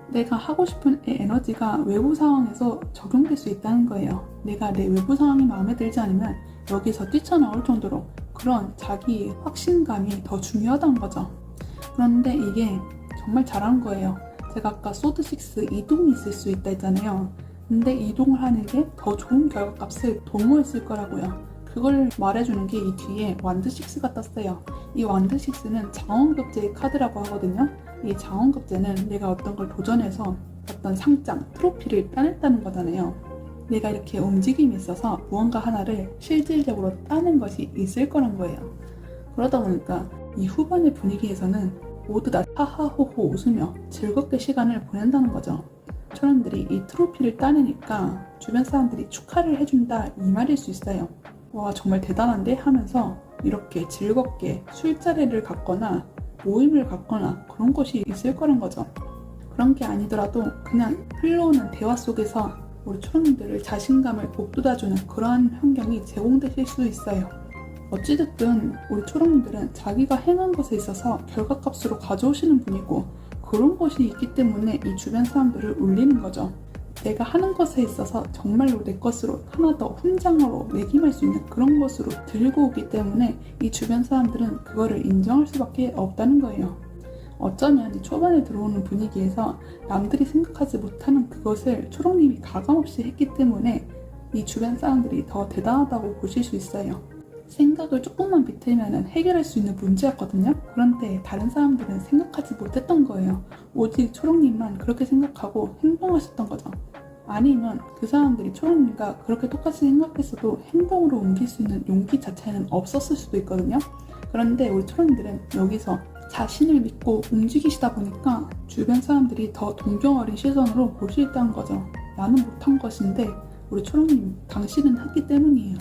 내가 하고 싶은 에너지가 외부 상황에서 적용될 수 있다는 거예요. 내가 내 외부 상황이 마음에 들지 않으면 여기서 뛰쳐나올 정도로 그런 자기 확신감이 더 중요하다는 거죠. 그런데 이게 정말 잘한 거예요. 제가 아까 소드6 이동이 있을 수 있다 했잖아요. 근데 이동을 하는 게 더 좋은 결과값을 도모했을 거라고요. 그걸 말해주는 게 이 뒤에 완드6가 떴어요. 이 완드6는 장원급제의 카드라고 하거든요. 이 장원급제는 내가 어떤 걸 도전해서 어떤 상장, 트로피를 따냈다는 거잖아요. 내가 이렇게 움직임이 있어서 무언가 하나를 실질적으로 따는 것이 있을 거란 거예요. 그러다 보니까 이 후반의 분위기에서는 모두 다 하하호호 웃으며 즐겁게 시간을 보낸다는 거죠. 사람들이 이 트로피를 따내니까 주변 사람들이 축하를 해준다 이 말일 수 있어요. 와, 정말 대단한데 하면서 이렇게 즐겁게 술자리를 갖거나 모임을 갖거나 그런 것이 있을 거란 거죠. 그런 게 아니더라도 그냥 흘러오는 대화 속에서 우리 초롱들을 자신감을 북돋아주는 그러한 환경이 제공되실 수 있어요. 어찌됐든 우리 초롱들은 자기가 행한 것에 있어서 결과값으로 가져오시는 분이고 그런 것이 있기 때문에 이 주변 사람들을 울리는 거죠. 내가 하는 것에 있어서 정말로 내 것으로 하나 더 훈장으로 매김할 수 있는 그런 것으로 들고 오기 때문에 이 주변 사람들은 그거를 인정할 수밖에 없다는 거예요. 어쩌면 이 초반에 들어오는 분위기에서 남들이 생각하지 못하는 그것을 초롱님이 가감없이 했기 때문에 이 주변 사람들이 더 대단하다고 보실 수 있어요. 생각을 조금만 비틀면 해결할 수 있는 문제였거든요. 그런데 다른 사람들은 생각하지 못했던 거예요. 오직 초롱님만 그렇게 생각하고 행동하셨던 거죠. 아니면 그 사람들이 초롱님과 그렇게 똑같이 생각했어도 행동으로 옮길 수 있는 용기 자체는 없었을 수도 있거든요. 그런데 우리 초롱님들은 여기서 자신을 믿고 움직이시다 보니까 주변 사람들이 더 동경 어린 시선으로 볼 수 있다는 거죠. 나는 못한 것인데 우리 초롱님 당신은 했기 때문이에요.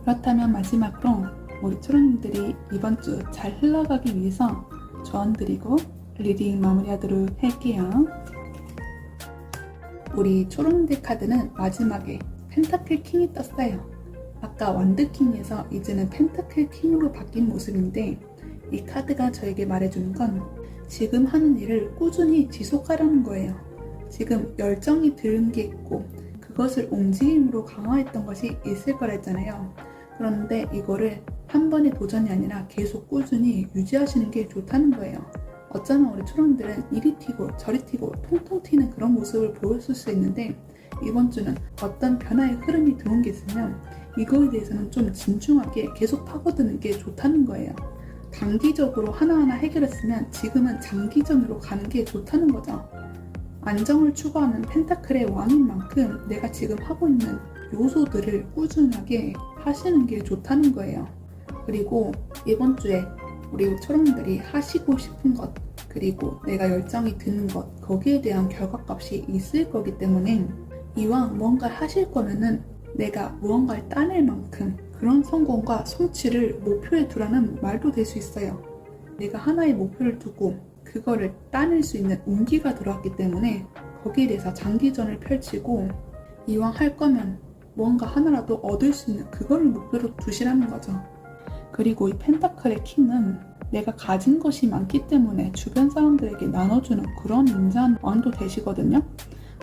그렇다면 마지막으로 우리 초롱님들이 이번 주 잘 흘러가기 위해서 조언드리고 리딩 마무리하도록 할게요. 우리 초롱들 카드는 마지막에 펜타클 킹이 떴어요. 아까 완드 킹에서 이제는 펜타클 킹으로 바뀐 모습인데 이 카드가 저에게 말해주는 건 지금 하는 일을 꾸준히 지속하라는 거예요. 지금 열정이 들은 게 있고 그것을 움직임으로 강화했던 것이 있을 거라 했잖아요. 그런데 이거를 한 번의 도전이 아니라 계속 꾸준히 유지하시는 게 좋다는 거예요. 어쩌면 우리 초롱들은 이리 튀고 저리 튀고 통통 튀는 그런 모습을 보였을 수 있는데 이번 주는 어떤 변화의 흐름이 들어온 게 있으면 이거에 대해서는 좀 진중하게 계속 파고드는 게 좋다는 거예요. 단기적으로 하나하나 해결했으면 지금은 장기전으로 가는 게 좋다는 거죠. 안정을 추구하는 펜타클의 왕인 만큼 내가 지금 하고 있는 요소들을 꾸준하게 하시는 게 좋다는 거예요. 그리고 이번 주에 우리 초롱들이 하시고 싶은 것 그리고 내가 열정이 드는 것 거기에 대한 결과값이 있을 거기 때문에 이왕 무언가를 하실 거면은 내가 무언가를 따낼 만큼 그런 성공과 성취를 목표에 두라는 말도 될 수 있어요. 내가 하나의 목표를 두고 그거를 따낼 수 있는 운기가 들어왔기 때문에 거기에 대해서 장기전을 펼치고 이왕 할 거면 뭔가 하나라도 얻을 수 있는 그거를 목표로 두시라는 거죠. 그리고 이 펜타클의 킹은 내가 가진 것이 많기 때문에 주변 사람들에게 나눠주는 그런 인자한 왕도 되시거든요.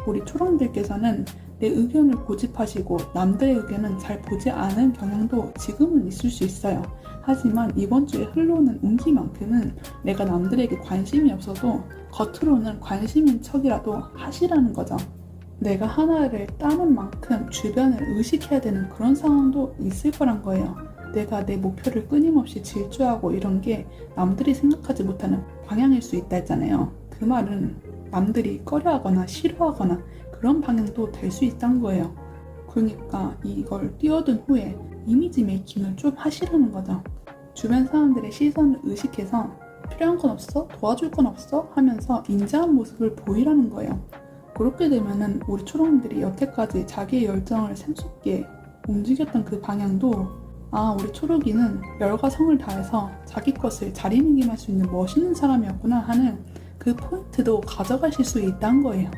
우리 초롱들께서는 내 의견을 고집하시고 남들의 의견은 잘 보지 않은 경향도 지금은 있을 수 있어요. 하지만 이번 주에 흘러오는 운기만큼은 내가 남들에게 관심이 없어도 겉으로는 관심인 척이라도 하시라는 거죠. 내가 하나를 따는 만큼 주변을 의식해야 되는 그런 상황도 있을 거란 거예요. 내가 내 목표를 끊임없이 질주하고 이런 게 남들이 생각하지 못하는 방향일 수 있다 했잖아요. 그 말은 남들이 꺼려하거나 싫어하거나 그런 방향도 될 수 있다는 거예요. 그러니까 이걸 뛰어든 후에 이미지 메이킹을 좀 하시라는 거죠. 주변 사람들의 시선을 의식해서 필요한 건 없어? 도와줄 건 없어? 하면서 인자한 모습을 보이라는 거예요. 그렇게 되면은 우리 초롱들이 여태까지 자기의 열정을 샘솟게 움직였던 그 방향도 우리 초록이는 열과 성을 다해서 자기 것을 자리매김할 수 있는 멋있는 사람이었구나 하는 그 포인트도 가져가실 수 있다는 거예요.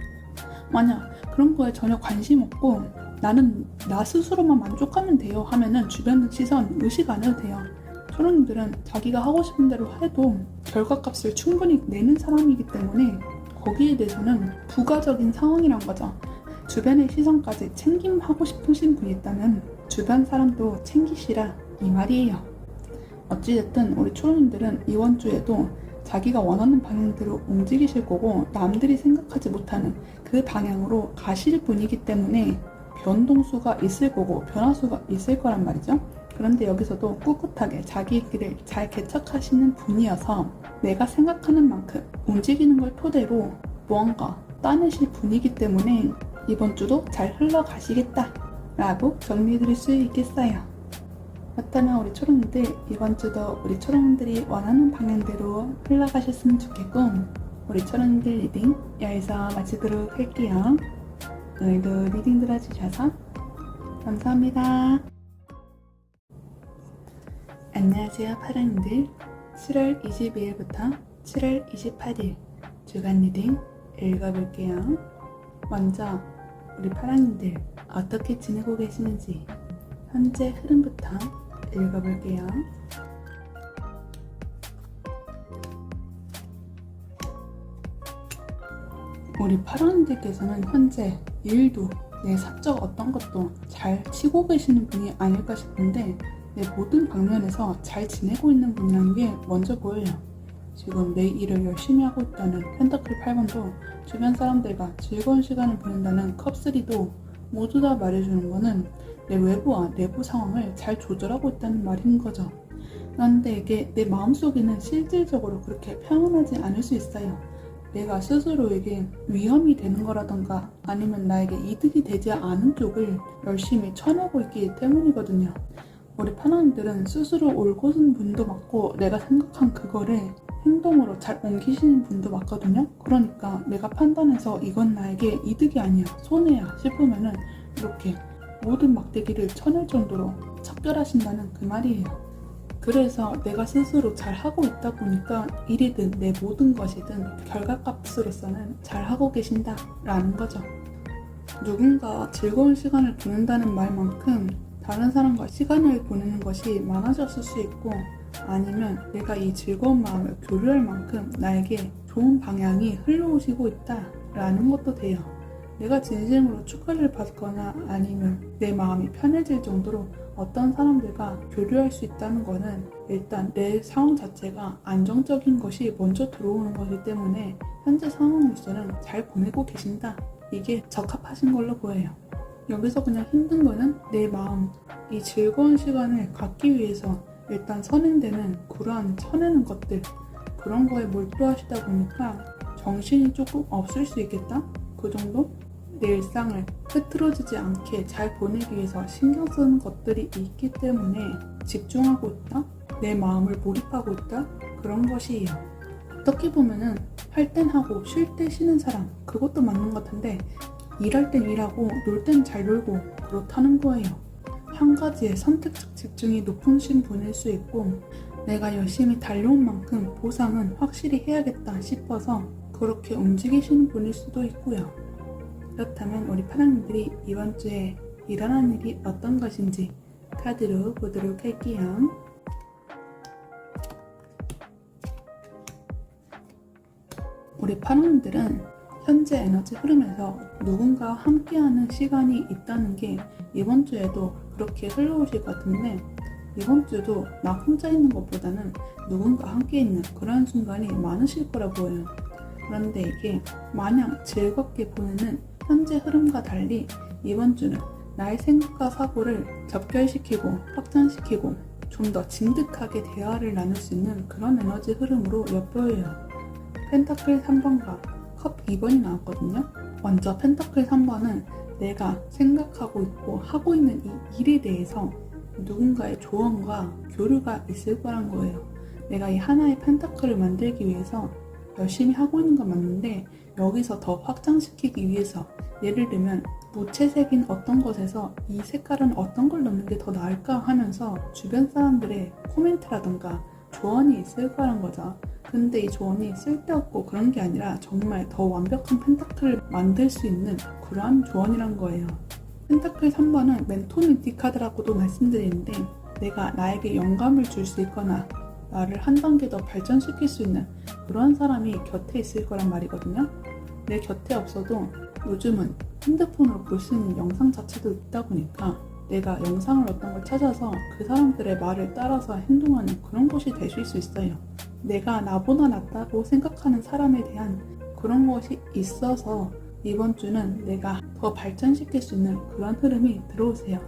만약 그런 거에 전혀 관심 없고 나는 나 스스로만 만족하면 돼요 하면은 주변 시선 의식 안 해도 돼요. 초롱이들은 자기가 하고 싶은 대로 해도 결과값을 충분히 내는 사람이기 때문에 거기에 대해서는 부가적인 상황이란 거죠. 주변의 시선까지 챙김하고 싶으신 분이 있다면 주변 사람도 챙기시라 이 말이에요. 어찌됐든 우리 초롱이들은 이번 주에도 자기가 원하는 방향대로 움직이실 거고 남들이 생각하지 못하는 그 방향으로 가실 분이기 때문에 변동수가 있을 거고 변화수가 있을 거란 말이죠. 그런데 여기서도 꿋꿋하게 자기 길을 잘 개척하시는 분이어서 내가 생각하는 만큼 움직이는 걸 토대로 무언가 따내실 분이기 때문에 이번 주도 잘 흘러가시겠다 라고 정리해드릴 수 있겠어요. 그렇다면 우리 초롱이들 이번 주도 우리 초롱이들이 원하는 방향대로 흘러가셨으면 좋겠고 우리 초롱이들 리딩 여기서 마치도록 할게요. 오늘도 리딩 들어주셔서 감사합니다. 안녕하세요 파랑이들. 7월 22일부터 7월 28일 주간 리딩 읽어볼게요. 먼저 우리 파랑이들 어떻게 지내고 계시는지 현재 흐름부터 읽어볼게요. 우리 파랑이들께서는 현재 일도 내 사적 어떤 것도 잘 치고 계시는 분이 아닐까 싶은데 내 모든 방면에서 잘 지내고 있는 분이라는 게 먼저 보여요. 지금 내 일을 열심히 하고 있다는 펜타클 8번도 주변 사람들과 즐거운 시간을 보낸다는 컵3도 모두 다 말해주는 거는 내 외부와 내부 상황을 잘 조절하고 있다는 말인 거죠. 그런데 이게 내 마음속에는 실질적으로 그렇게 평온하지 않을 수 있어요. 내가 스스로에게 위험이 되는 거라던가 아니면 나에게 이득이 되지 않은 쪽을 열심히 쳐내고 있기 때문이거든요. 우리 파랑이들은 스스로 올곧은 분도 많고 내가 생각한 그거를 행동으로 잘 옮기시는 분도 많거든요. 그러니까 내가 판단해서 이건 나에게 이득이 아니야, 손해야 싶으면은 이렇게 모든 막대기를 쳐낼 정도로 척결하신다는 그 말이에요. 그래서 내가 스스로 잘 하고 있다 보니까 일이든 내 모든 것이든 결과값으로서는 잘 하고 계신다 라는 거죠. 누군가 즐거운 시간을 보낸다는 말만큼 다른 사람과 시간을 보내는 것이 많아졌을 수 있고 아니면 내가 이 즐거운 마음을 교류할 만큼 나에게 좋은 방향이 흘러오시고 있다 라는 것도 돼요. 내가 진심으로 축하를 받거나 아니면 내 마음이 편해질 정도로 어떤 사람들과 교류할 수 있다는 거는 일단 내 상황 자체가 안정적인 것이 먼저 들어오는 거기 때문에 현재 상황으로서는 잘 보내고 계신다. 이게 적합하신 걸로 보여요. 여기서 그냥 힘든 거는 내 마음, 이 즐거운 시간을 갖기 위해서 일단 선행되는 그러한 쳐내는 것들 그런 거에 몰두하시다 보니까 정신이 조금 없을 수 있겠다? 그 정도? 내 일상을 흐트러지지 않게 잘 보내기 위해서 신경 쓰는 것들이 있기 때문에 집중하고 있다? 내 마음을 몰입하고 있다? 그런 것이에요. 어떻게 보면은 할 땐 하고 쉴 때 쉬는 사람 그것도 맞는 것 같은데 일할 땐 일하고 놀 땐 잘 놀고 그렇다는 거예요. 한 가지에 선택적 집중이 높으신 분일 수 있고 내가 열심히 달려온 만큼 보상은 확실히 해야겠다 싶어서 그렇게 움직이시는 분일 수도 있고요. 그렇다면 우리 파랑님들이 이번 주에 일어난 일이 어떤 것인지 카드로 보도록 할게요. 우리 파랑님들은 현재 에너지 흐름에서 누군가와 함께하는 시간이 있다는 게 이번 주에도 그렇게 흘러오실 것 같은데 이번 주도 나 혼자 있는 것보다는 누군가 함께 있는 그런 순간이 많으실 거라 보여요. 그런데 이게 마냥 즐겁게 보내는 현재 흐름과 달리 이번 주는 나의 생각과 사고를 접결시키고 확장시키고 좀 더 진득하게 대화를 나눌 수 있는 그런 에너지 흐름으로 엿보여요. 펜타클 3번과 컵 2번이 나왔거든요. 먼저 펜타클 3번은 내가 생각하고 있고 하고 있는 이 일에 대해서 누군가의 조언과 교류가 있을 거란 거예요. 내가 이 하나의 펜타클을 만들기 위해서 열심히 하고 있는 건 맞는데 여기서 더 확장시키기 위해서 예를 들면 무채색인 어떤 것에서 이 색깔은 어떤 걸 넣는 게 더 나을까 하면서 주변 사람들의 코멘트라던가 조언이 있을 거란 거죠. 근데 이 조언이 쓸데없고 그런 게 아니라 정말 더 완벽한 펜타클을 만들 수 있는 그러한 조언이란 거예요. 펜타클 3번은 멘토멘티 카드라고도 말씀드리는데 내가 나에게 영감을 줄 수 있거나 나를 한 단계 더 발전시킬 수 있는 그러한 사람이 곁에 있을 거란 말이거든요. 내 곁에 없어도 요즘은 핸드폰으로 볼 수 있는 영상 자체도 있다 보니까 내가 영상을 어떤 걸 찾아서 그 사람들의 말을 따라서 행동하는 그런 것이 되실 수 있어요. 내가 나보다 낫다고 생각하는 사람에 대한 그런 것이 있어서 이번 주는 내가 더 발전시킬 수 있는 그런 흐름이 들어오세요.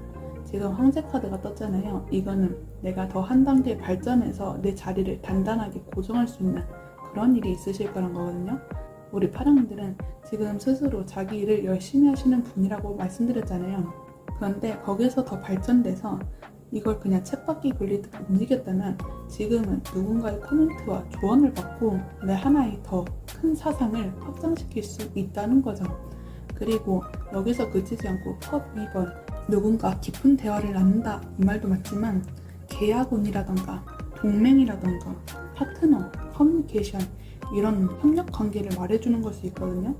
지금 황제 카드가 떴잖아요. 이거는 내가 더 한 단계 발전해서 내 자리를 단단하게 고정할 수 있는 그런 일이 있으실 거란 거거든요. 우리 파랑님들은 지금 스스로 자기 일을 열심히 하시는 분이라고 말씀드렸잖아요. 그런데 거기서 더 발전돼서 이걸 그냥 쳇바퀴 굴리듯 움직였다면 지금은 누군가의 코멘트와 조언을 받고 내 하나의 더 큰 사상을 확장시킬 수 있다는 거죠. 그리고 여기서 그치지 않고 컵 2번 누군가 깊은 대화를 나눈다 이 말도 맞지만 계약운이라던가 동맹이라던가 파트너, 커뮤니케이션 이런 협력 관계를 말해주는 걸 수 있거든요.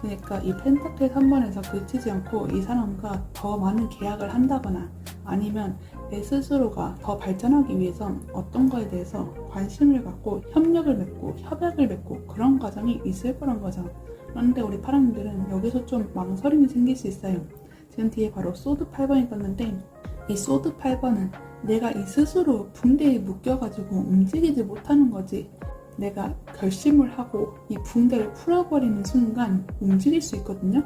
그러니까 이 펜타클 3번에서 그치지 않고 이 사람과 더 많은 계약을 한다거나 아니면 내 스스로가 더 발전하기 위해서 어떤 거에 대해서 관심을 갖고 협력을 맺고 협약을 맺고 그런 과정이 있을 거란 거죠. 그런데 우리 파랑님들은 여기서 좀 망설임이 생길 수 있어요. 지금 뒤에 바로 소드 8번이 떴는데 이 소드 8번은 내가 이 스스로 붕대에 묶여가지고 움직이지 못하는 거지 내가 결심을 하고 이 붕대를 풀어버리는 순간 움직일 수 있거든요.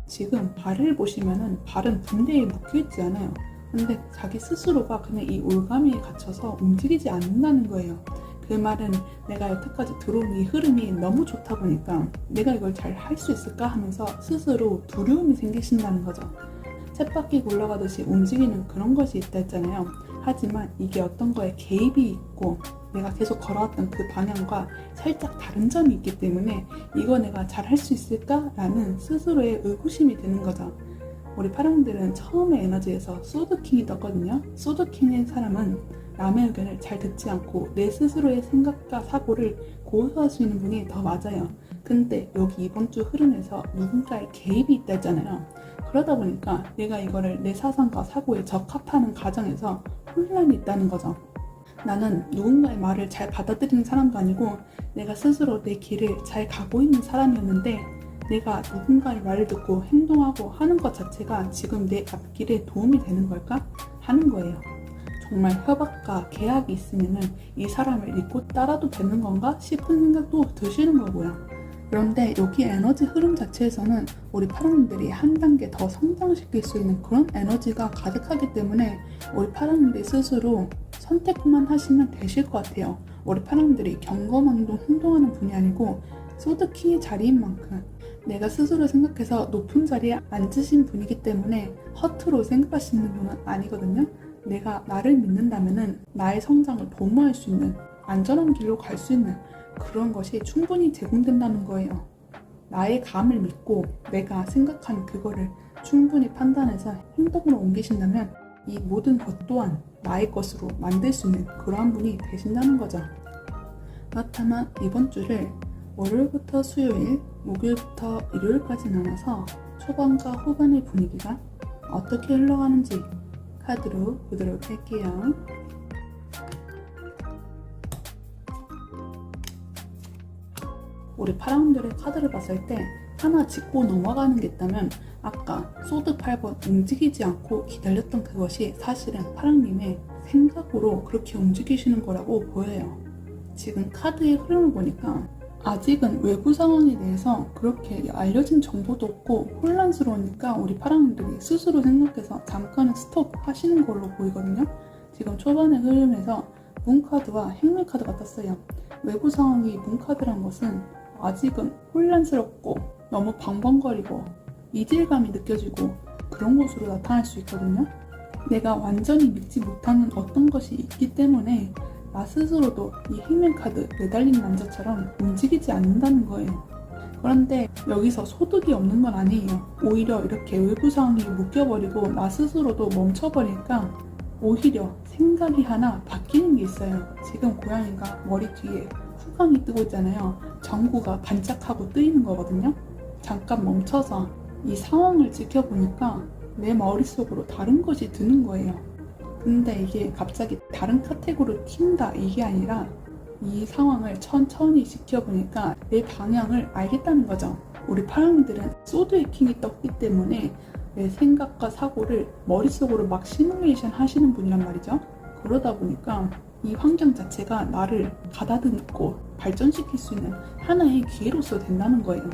지금 발을 보시면은 발은 붕대에 묶여있지 않아요. 근데 자기 스스로가 그냥 이 올가미에 갇혀서 움직이지 않는다는 거예요. 그 말은 내가 여태까지 들어온 이 흐름이 너무 좋다 보니까 내가 이걸 잘 할 수 있을까 하면서 스스로 두려움이 생기신다는 거죠. 쳇바퀴 굴러가듯이 움직이는 그런 것이 있다 했잖아요. 하지만 이게 어떤 거에 개입이 있고 내가 계속 걸어왔던 그 방향과 살짝 다른 점이 있기 때문에 이거 내가 잘 할 수 있을까? 라는 스스로의 의구심이 드는 거죠. 우리 파랑들은 처음에 에너지에서 소드킹이 떴거든요. 소드킹의 사람은 남의 의견을 잘 듣지 않고 내 스스로의 생각과 사고를 고수할 수 있는 분이 더 맞아요. 근데 여기 이번 주 흐름에서 누군가의 개입이 있다 했잖아요. 그러다 보니까 내가 이거를 내 사상과 사고에 적합하는 과정에서 혼란이 있다는 거죠. 나는 누군가의 말을 잘 받아들이는 사람도 아니고 내가 스스로 내 길을 잘 가고 있는 사람이었는데 내가 누군가의 말을 듣고 행동하고 하는 것 자체가 지금 내 앞길에 도움이 되는 걸까? 하는 거예요. 정말 협약과 계약이 있으면 이 사람을 믿고 따라도 되는 건가 싶은 생각도 드시는 거고요. 그런데 여기 에너지 흐름 자체에서는 우리 파랑님들이 한 단계 더 성장시킬 수 있는 그런 에너지가 가득하기 때문에 우리 파랑님들 스스로 선택만 하시면 되실 것 같아요. 우리 파랑님들이 경거망동 행동하는 분이 아니고 소드킹의 자리인 만큼 내가 스스로 생각해서 높은 자리에 앉으신 분이기 때문에 허투루 생각하시는 분은 아니거든요. 내가 나를 믿는다면 나의 성장을 도모할 수 있는 안전한 길로 갈 수 있는 그런 것이 충분히 제공된다는 거예요. 나의 감을 믿고 내가 생각한 그거를 충분히 판단해서 행동으로 옮기신다면 이 모든 것 또한 나의 것으로 만들 수 있는 그러한 분이 되신다는 거죠. 그렇다면 이번 주를 월요일부터 수요일, 목요일부터 일요일까지 나눠서 초반과 후반의 분위기가 어떻게 흘러가는지 카드로 보도록 할게요. 우리 파랑들의 카드를 봤을 때 하나 짚고 넘어가는 게 있다면 아까 소드 8번 움직이지 않고 기다렸던 그것이 사실은 파랑님의 생각으로 그렇게 움직이시는 거라고 보여요. 지금 카드의 흐름을 보니까 아직은 외부 상황에 대해서 그렇게 알려진 정보도 없고 혼란스러우니까 우리 파랑들이 스스로 생각해서 잠깐은 스톱 하시는 걸로 보이거든요. 지금 초반의 흐름에서 문카드와 행운카드가 떴어요. 외부 상황이 문카드란 것은 아직은 혼란스럽고 너무 방방거리고 이질감이 느껴지고 그런 것으로 나타날 수 있거든요. 내가 완전히 믿지 못하는 어떤 것이 있기 때문에 나 스스로도 이 행운카드 매달린 남자처럼 움직이지 않는다는 거예요. 그런데 여기서 소득이 없는 건 아니에요. 오히려 이렇게 외부 상황이 묶여버리고 나 스스로도 멈춰버리니까 오히려 생각이 하나 바뀌는 게 있어요. 지금 고양이가 머리 뒤에 후광이 뜨고 있잖아요. 전구가 반짝하고 뜨이는 거거든요. 잠깐 멈춰서 이 상황을 지켜보니까 내 머릿속으로 다른 것이 드는 거예요. 근데 이게 갑자기 다른 카테고리로 튄다 이게 아니라 이 상황을 천천히 지켜보니까 내 방향을 알겠다는 거죠. 우리 파랑이들은 소드의 킹이 떴기 때문에 내 생각과 사고를 머릿속으로 막 시뮬레이션 하시는 분이란 말이죠. 그러다 보니까 이 환경 자체가 나를 가다듬고 발전시킬 수 있는 하나의 기회로서 된다는 거예요.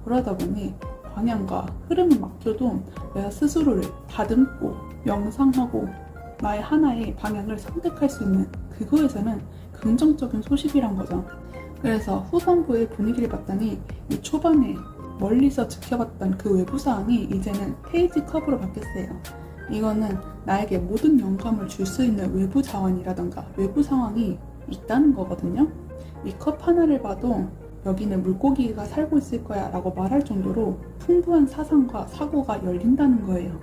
그러다 보니 방향과 흐름을 맡겨도 내가 스스로를 다듬고 명상하고 나의 하나의 방향을 선택할 수 있는 그거에서는 긍정적인 소식이란 거죠. 그래서 후반부의 분위기를 봤더니 이 초반에 멀리서 지켜봤던 그 외부 사항이 이제는 페이지 컵으로 바뀌었어요. 이거는 나에게 모든 영감을 줄 수 있는 외부 자원이라던가 외부 상황이 있다는 거거든요. 이 컵 하나를 봐도 여기는 물고기가 살고 있을 거야 라고 말할 정도로 풍부한 사상과 사고가 열린다는 거예요.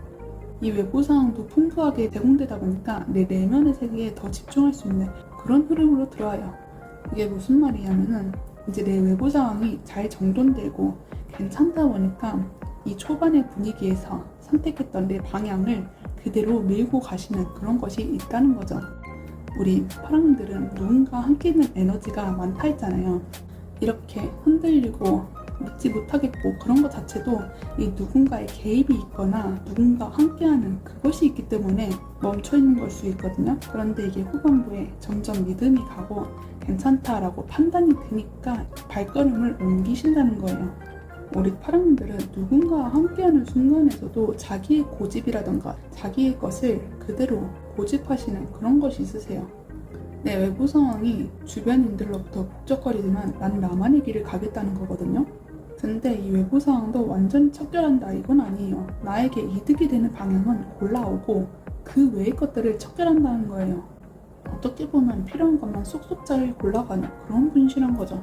이 외부 상황도 풍부하게 제공되다 보니까 내 내면의 세계에 더 집중할 수 있는 그런 흐름으로 들어와요. 이게 무슨 말이냐면은 이제 내 외부 상황이 잘 정돈되고 괜찮다 보니까 이 초반의 분위기에서 선택했던 내 방향을 그대로 밀고 가시는 그런 것이 있다는 거죠. 우리 파랑들은 누군가 함께 있는 에너지가 많다 했잖아요. 이렇게 흔들리고 믿지 못하겠고 그런 것 자체도 이 누군가의 개입이 있거나 누군가 함께하는 그것이 있기 때문에 멈춰있는 걸 수 있거든요. 그런데 이게 후반부에 점점 믿음이 가고 괜찮다라고 판단이 드니까 발걸음을 옮기신다는 거예요. 우리 파랑들은 누군가와 함께하는 순간에서도 자기의 고집이라던가 자기의 것을 그대로 고집하시는 그런 것이 있으세요. 내 외부 상황이 주변인들로부터 북적거리지만 나는 나만의 길을 가겠다는 거거든요. 근데 이 외부 상황도 완전히 척결한다 이건 아니에요. 나에게 이득이 되는 방향은 골라오고 그 외의 것들을 척결한다는 거예요. 어떻게 보면 필요한 것만 쏙쏙 잘 골라가는 그런 분이시란 거죠.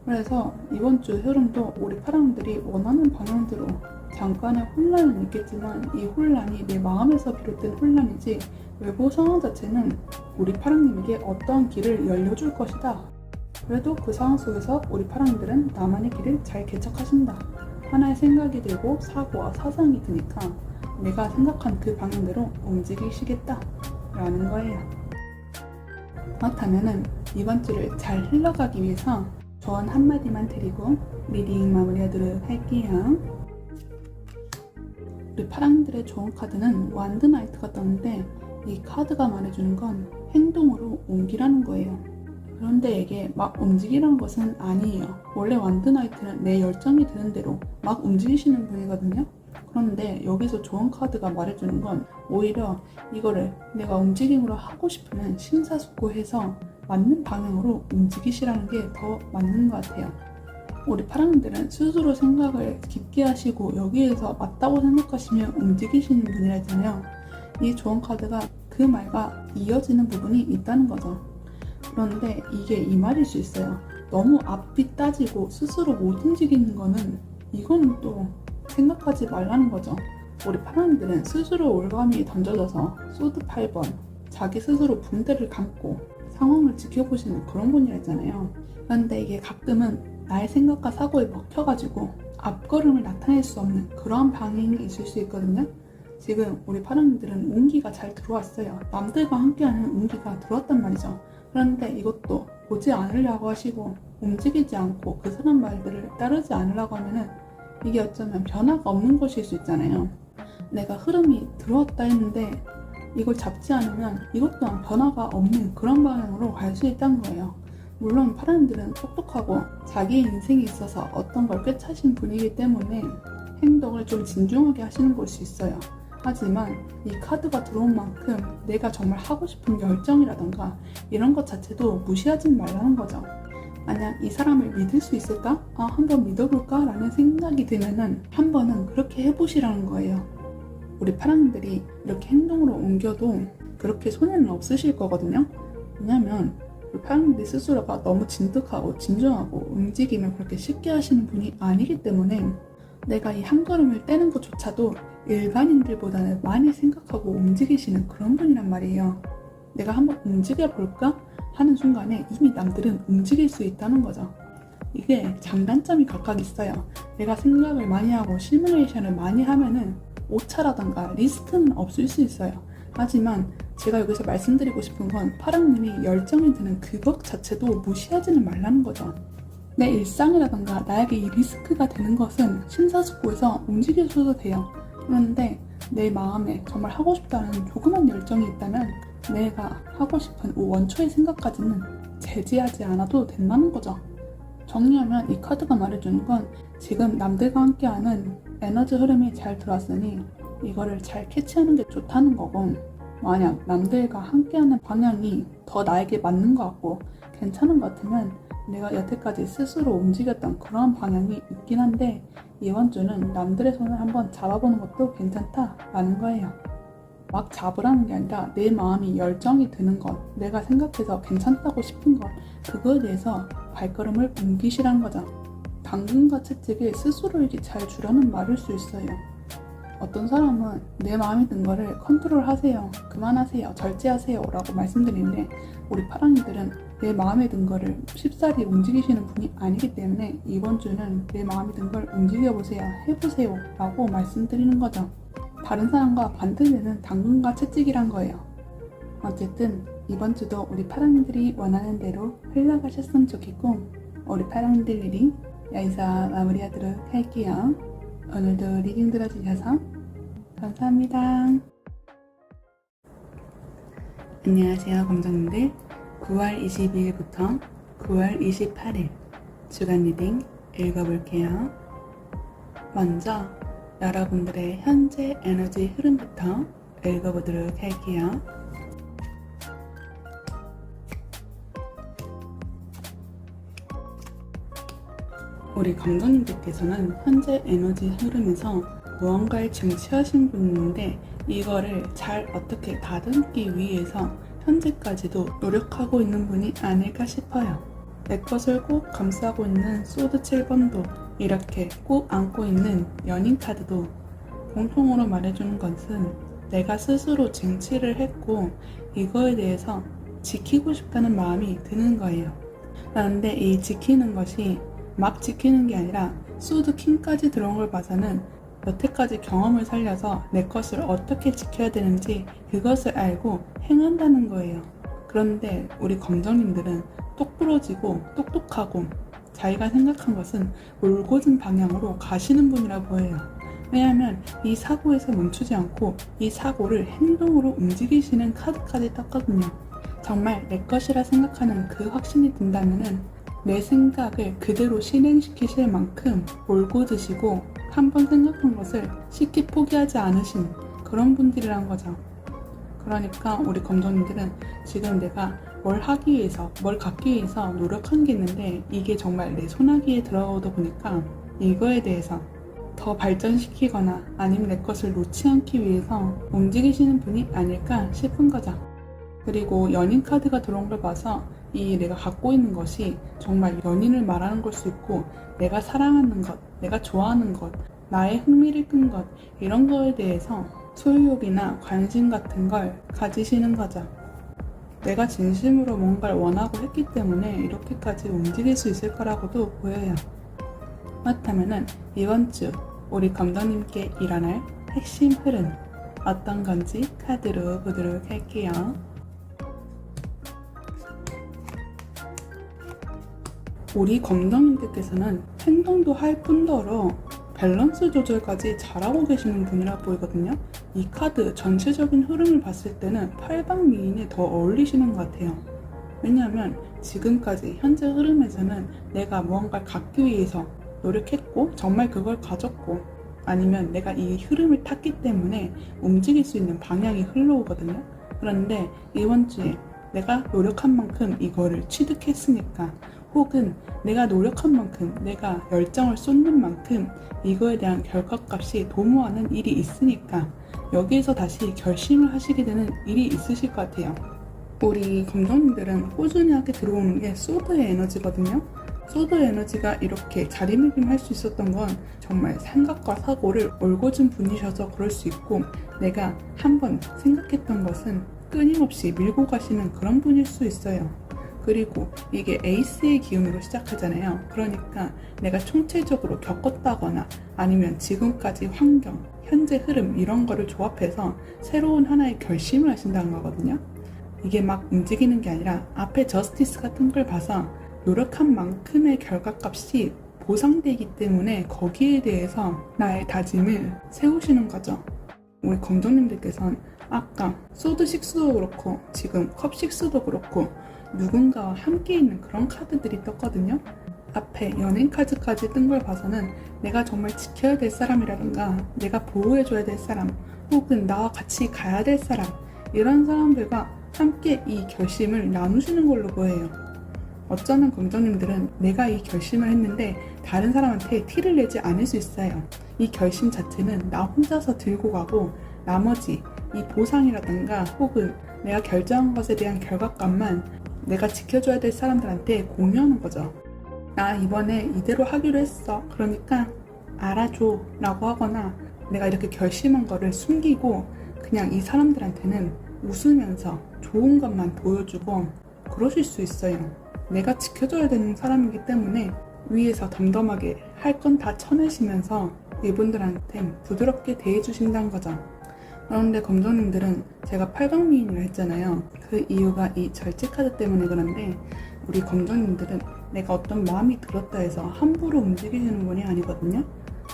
그래서 이번 주 흐름도 우리 파랑들이 원하는 방향대로 잠깐의 혼란은 있겠지만 이 혼란이 내 마음에서 비롯된 혼란이지 외부 상황 자체는 우리 파랑님에게 어떠한 길을 열려줄 것이다. 그래도 그 상황 속에서 우리 파랑들은 나만의 길을 잘 개척하신다. 하나의 생각이 들고 사고와 사상이 드니까 내가 생각한 그 방향대로 움직이시겠다 라는 거예요. 그렇다면 이번 주를 잘 흘러가기 위해서 조언 한마디만 드리고 리딩 마무리하도록 할게요. 우리 파랑들의 좋은 카드는 완드 나이트가 떴는데 이 카드가 말해주는 건 행동으로 옮기라는 거예요. 그런데 이게 막 움직이라는 것은 아니에요. 원래 완드 나이트는 내 열정이 드는 대로 막 움직이시는 분이거든요. 그런데 여기서 좋은 카드가 말해주는 건 오히려 이거를 내가 움직임으로 하고 싶으면 심사숙고해서 맞는 방향으로 움직이시라는 게 더 맞는 것 같아요. 우리 파랑들은 스스로 생각을 깊게 하시고 여기에서 맞다고 생각하시면 움직이시는 분이라 했잖아요. 이 좋은 카드가 그 말과 이어지는 부분이 있다는 거죠. 그런데 이게 이 말일 수 있어요. 너무 앞뒤 따지고 스스로 못 움직이는 거는 이거는 또 생각하지 말라는 거죠. 우리 파랑이들은 스스로 올가미 던져져서 소드 8번 자기 스스로 붕대를 감고 상황을 지켜보시는 그런 분이었잖아요. 그런데 이게 가끔은 나의 생각과 사고에 먹혀가지고 앞걸음을 나타낼 수 없는 그런 방향이 있을 수 있거든요. 지금 우리 파랑이들은 운기가 잘 들어왔어요. 남들과 함께하는 운기가 들어왔단 말이죠. 그런데 이것도 보지 않으려고 하시고 움직이지 않고 그 사람 말들을 따르지 않으려고 하면은 이게 어쩌면 변화가 없는 것일 수 있잖아요. 내가 흐름이 들어왔다 했는데 이걸 잡지 않으면 이것 또한 변화가 없는 그런 방향으로 갈 수 있다는 거예요. 물론 파랑이들은 똑똑하고 자기의 인생에 있어서 어떤 걸 꿰차신 분이기 때문에 행동을 좀 진중하게 하시는 것이 있어요. 하지만 이 카드가 들어온 만큼 내가 정말 하고 싶은 열정이라던가 이런 것 자체도 무시하지 말라는 거죠. 만약 이 사람을 믿을 수 있을까? 한번 믿어볼까? 라는 생각이 들면은 한 번은 그렇게 해보시라는 거예요. 우리 파랑이들이 이렇게 행동으로 옮겨도 그렇게 손해는 없으실 거거든요. 왜냐면 우리 파랑이들 스스로가 너무 진득하고 진중하고 움직임을 그렇게 쉽게 하시는 분이 아니기 때문에 내가 이 한 걸음을 떼는 것조차도 일반인들보다는 많이 생각하고 움직이시는 그런 분이란 말이에요. 내가 한번 움직여 볼까? 하는 순간에 이미 남들은 움직일 수 있다는 거죠. 이게 장단점이 각각 있어요. 내가 생각을 많이 하고 시뮬레이션을 많이 하면은 오차라던가 리스크는 없을 수 있어요. 하지만 제가 여기서 말씀드리고 싶은 건 파랑님이 열정이 드는 그것 자체도 무시하지는 말라는 거죠. 내 일상이라던가 나에게 이 리스크가 되는 것은 심사숙고해서 움직여줘도 돼요. 그런데 내 마음에 정말 하고 싶다는 조그만 열정이 있다면 내가 하고 싶은 원초의 생각까지는 제지하지 않아도 된다는 거죠. 정리하면 이 카드가 말해주는 건 지금 남들과 함께하는 에너지 흐름이 잘 들어왔으니 이거를 잘 캐치하는 게 좋다는 거고, 만약 남들과 함께하는 방향이 더 나에게 맞는 것 같고 괜찮은 것 같으면 내가 여태까지 스스로 움직였던 그런 방향이 있긴 한데 이번 주는 남들의 손을 한번 잡아보는 것도 괜찮다라는 거예요. 막 잡으라는 게 아니라 내 마음이 열정이 드는 것, 내가 생각해서 괜찮다고 싶은 것, 그거에 대해서 발걸음을 옮기시라는 거죠. 당근과 채찍을 스스로에게 잘 주라는 말일 수 있어요. 어떤 사람은 내 마음에 든 거를 컨트롤하세요, 그만하세요, 절제하세요 라고 말씀드리는데 우리 파랑이들은 내 마음에 든 거를 쉽사리 움직이시는 분이 아니기 때문에 이번 주는 내 마음에 든 걸 움직여보세요, 해보세요 라고 말씀드리는 거죠. 다른 사람과 반대되는 당근과 채찍이란 거예요. 어쨌든 이번 주도 우리 파랑이들이 원하는 대로 흘러가셨으면 좋겠고 우리 파랑이들이 여기서 마무리하도록 할게요. 오늘도 리딩 들어주셔서 감사합니다. 안녕하세요 검정님들. 9월 22일부터 9월 28일 주간 리딩 읽어볼게요. 먼저 여러분들의 현재 에너지 흐름부터 읽어보도록 할게요. 우리 검정님들께서는 현재 에너지 흐름에서 무언가를 쟁취하신 분인데 이거를 잘 어떻게 다듬기 위해서 현재까지도 노력하고 있는 분이 아닐까 싶어요. 내 것을 꼭 감싸고 있는 소드 7번도 이렇게 꼭 안고 있는 연인 카드도 공통으로 말해주는 것은 내가 스스로 쟁취를 했고 이거에 대해서 지키고 싶다는 마음이 드는 거예요. 그런데 이 지키는 것이 막 지키는 게 아니라 소드 킹까지 들어온 걸 봐서는 여태까지 경험을 살려서 내 것을 어떻게 지켜야 되는지 그것을 알고 행한다는 거예요. 그런데 우리 검정님들은 똑부러지고 똑똑하고 자기가 생각한 것은 올곧은 방향으로 가시는 분이라 보여요. 왜냐하면 이 사고에서 멈추지 않고 이 사고를 행동으로 움직이시는 카드까지 떴거든요. 정말 내 것이라 생각하는 그 확신이 든다면은 내 생각을 그대로 실행시키실 만큼 올곧으시고 한 번 생각한 것을 쉽게 포기하지 않으신 그런 분들이란 거죠. 그러니까 우리 검정님들은 지금 내가 뭘 하기 위해서, 뭘 갖기 위해서 노력한 게 있는데 이게 정말 내 손아귀에 들어오다 보니까 이거에 대해서 더 발전시키거나 아니면 내 것을 놓지 않기 위해서 움직이시는 분이 아닐까 싶은 거죠. 그리고 연인 카드가 들어온 걸 봐서 이 내가 갖고 있는 것이 정말 연인을 말하는 걸 수 있고 내가 사랑하는 것, 내가 좋아하는 것, 나의 흥미를 끈 것, 이런 거에 대해서 소유욕이나 관심 같은 걸 가지시는 거죠. 내가 진심으로 뭔가를 원하고 했기 때문에 이렇게까지 움직일 수 있을 거라고도 보여요. 그렇다면은 이번 주 우리 감독님께 일어날 핵심 흐름 어떤 건지 카드로 보도록 할게요. 우리 검정님들께서는 행동도 할 뿐더러 밸런스 조절까지 잘하고 계시는 분이라 보이거든요. 이 카드 전체적인 흐름을 봤을 때는 팔방미인에 더 어울리시는 것 같아요. 왜냐하면 지금까지 현재 흐름에서는 내가 무언가를 갖기 위해서 노력했고 정말 그걸 가졌고 아니면 내가 이 흐름을 탔기 때문에 움직일 수 있는 방향이 흘러오거든요. 그런데 이번 주에 내가 노력한 만큼 이거를 취득했으니까 혹은 내가 노력한 만큼 내가 열정을 쏟는 만큼 이거에 대한 결과값이 도모하는 일이 있으니까 여기에서 다시 결심을 하시게 되는 일이 있으실 것 같아요. 우리 검정님들은 꾸준히 하게 들어오는 게 소드의 에너지거든요. 소드 에너지가 이렇게 자리매김할 수 있었던 건 정말 생각과 사고를 올곧은 분이셔서 그럴 수 있고 내가 한번 생각했던 것은 끊임없이 밀고 가시는 그런 분일 수 있어요. 그리고 이게 에이스의 기운으로 시작하잖아요. 그러니까 내가 총체적으로 겪었다거나 아니면 지금까지 환경, 현재 흐름 이런 거를 조합해서 새로운 하나의 결심을 하신다는 거거든요. 이게 막 움직이는 게 아니라 앞에 저스티스 같은 걸 봐서 노력한 만큼의 결과값이 보상되기 때문에 거기에 대해서 나의 다짐을 세우시는 거죠. 우리 검정님들께서는 아까 소드 6도 그렇고 지금 컵 6도 그렇고 누군가와 함께 있는 그런 카드들이 떴거든요. 앞에 연인 카드까지 뜬 걸 봐서는 내가 정말 지켜야 될 사람이라든가 내가 보호해줘야 될 사람 혹은 나와 같이 가야 될 사람 이런 사람들과 함께 이 결심을 나누시는 걸로 보여요. 어쩌면 검정님들은 내가 이 결심을 했는데 다른 사람한테 티를 내지 않을 수 있어요. 이 결심 자체는 나 혼자서 들고 가고 나머지 이 보상이라든가 혹은 내가 결정한 것에 대한 결과값만 내가 지켜줘야 될 사람들한테 공유하는 거죠. 나 이번에 이대로 하기로 했어. 그러니까 알아줘 라고 하거나 내가 이렇게 결심한 거를 숨기고 그냥 이 사람들한테는 웃으면서 좋은 것만 보여주고 그러실 수 있어요. 내가 지켜줘야 되는 사람이기 때문에 위에서 덤덤하게 할 건 다 쳐내시면서 이분들한테 부드럽게 대해주신다는 거죠. 그런데 검정님들은 제가 팔방미인이라 했잖아요. 그 이유가 이 절제 카드 때문에 그런데 우리 검정님들은 내가 어떤 마음이 들었다 해서 함부로 움직이시는 분이 아니거든요.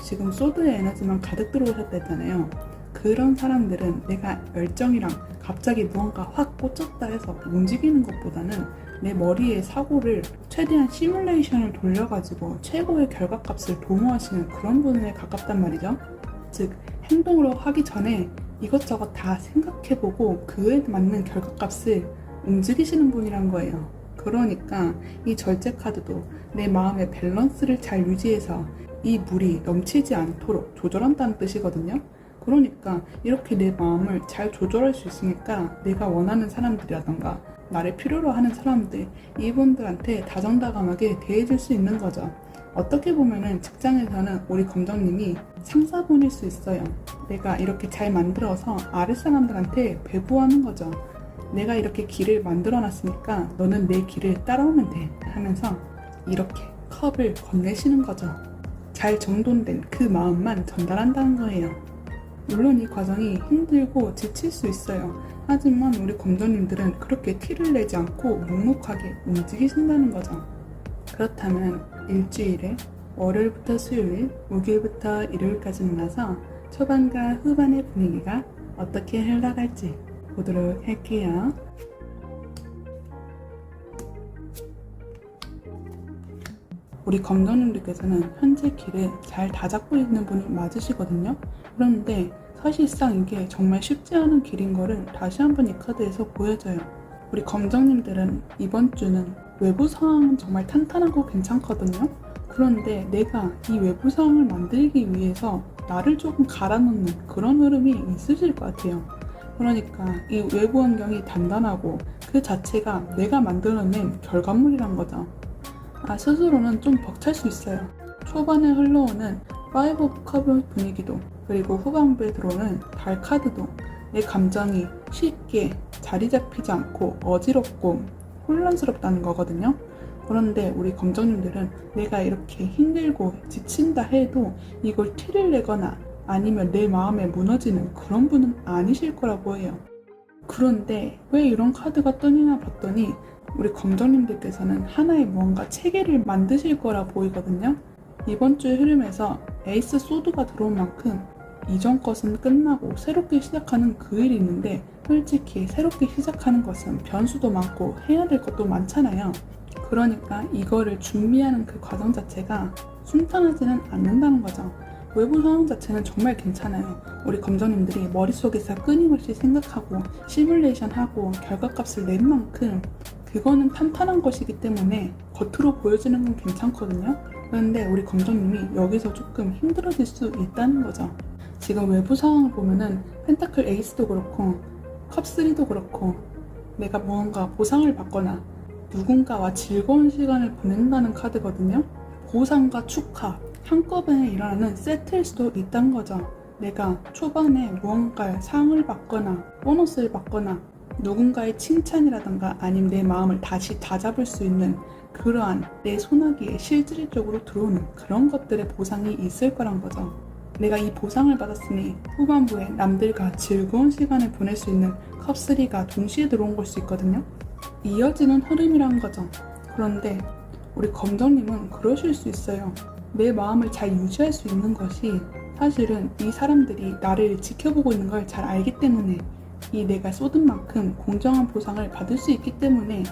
지금 소드의 에너지만 가득 들어오셨다 했잖아요. 그런 사람들은 내가 열정이랑 갑자기 무언가 확 꽂혔다 해서 움직이는 것보다는 내 머리의 사고를 최대한 시뮬레이션을 돌려가지고 최고의 결과값을 도모하시는 그런 분에 가깝단 말이죠. 즉 행동으로 하기 전에 이것저것 다 생각해보고 그에 맞는 결과값을 움직이시는 분이란 거예요. 그러니까 이 절제 카드도 내 마음의 밸런스를 잘 유지해서 이 물이 넘치지 않도록 조절한다는 뜻이거든요. 그러니까 이렇게 내 마음을 잘 조절할 수 있으니까 내가 원하는 사람들이라던가 나를 필요로 하는 사람들 이분들한테 다정다감하게 대해줄 수 있는 거죠. 어떻게 보면은 직장에서는 우리 검정님이 상사분일 수 있어요. 내가 이렇게 잘 만들어서 아랫사람들한테 배부하는 거죠. 내가 이렇게 길을 만들어 놨으니까 너는 내 길을 따라오면 돼 하면서 이렇게 컵을 건네시는 거죠. 잘 정돈된 그 마음만 전달한다는 거예요. 물론 이 과정이 힘들고 지칠 수 있어요. 하지만 우리 검정님들은 그렇게 티를 내지 않고 묵묵하게 움직이신다는 거죠. 그렇다면 일주일에 월요일부터 수요일, 목요일부터 일요일까지 만나서 초반과 후반의 분위기가 어떻게 흘러갈지 보도록 할게요. 우리 검정님들께서는 현재 길을 잘 다잡고 있는 분이 맞으시거든요. 그런데 사실상 이게 정말 쉽지 않은 길인 거를 다시 한번 이 카드에서 보여줘요. 우리 검정님들은 이번 주는 외부 상황은 정말 탄탄하고 괜찮거든요. 그런데 내가 이 외부 상황을 만들기 위해서 나를 조금 갈아놓는 그런 흐름이 있으실 것 같아요. 그러니까 이 외부 환경이 단단하고 그 자체가 내가 만들어낸 결과물이란 거죠. 스스로는 좀 벅찰 수 있어요. 초반에 흘러오는 5 오브 컵의 분위기도, 그리고 후반부에 들어오는 달 카드도 내 감정이 쉽게 자리 잡히지 않고 어지럽고 혼란스럽다는 거거든요. 그런데 우리 검정님들은 내가 이렇게 힘들고 지친다 해도 이걸 티를 내거나 아니면 내 마음에 무너지는 그런 분은 아니실 거라고 해요. 그런데 왜 이런 카드가 뜨냐 봤더니 우리 검정님들께서는 하나의 무언가 체계를 만드실 거라 보이거든요. 이번 주의 흐름에서 에이스 소드가 들어온 만큼 이전 것은 끝나고 새롭게 시작하는 그 일이 있는데, 솔직히 새롭게 시작하는 것은 변수도 많고 해야 될 것도 많잖아요. 그러니까 이거를 준비하는 그 과정 자체가 순탄하지는 않는다는 거죠. 외부 상황 자체는 정말 괜찮아요. 우리 검정님들이 머릿속에서 끊임없이 생각하고 시뮬레이션하고 결과값을 낸 만큼 그거는 탄탄한 것이기 때문에 겉으로 보여지는 건 괜찮거든요. 그런데 우리 검정님이 여기서 조금 힘들어질 수 있다는 거죠. 지금 외부 상황을 보면은 펜타클 에이스도 그렇고 컵3도 그렇고 내가 무언가 보상을 받거나 누군가와 즐거운 시간을 보낸다는 카드거든요. 보상과 축하 한꺼번에 일어나는 세트일 수도 있다는 거죠. 내가 초반에 무언가 상을 받거나 보너스를 받거나 누군가의 칭찬이라던가 아니면 내 마음을 다시 다잡을 수 있는 그러한 내 소나기에 실질적으로 들어오는 그런 것들의 보상이 있을 거란 거죠. 내가 이 보상을 받았으니 후반부에 남들과 즐거운 시간을 보낼 수 있는 컵3가 동시에 들어온 걸 수 있거든요. 이어지는 흐름이란 거죠. 그런데 우리 검정님은 그러실 수 있어요. 내 마음을 잘 유지할 수 있는 것이 사실은 이 사람들이 나를 지켜보고 있는 걸 잘 알기 때문에, 이 내가 쏟은 만큼 공정한 보상을 받을 수 있기 때문에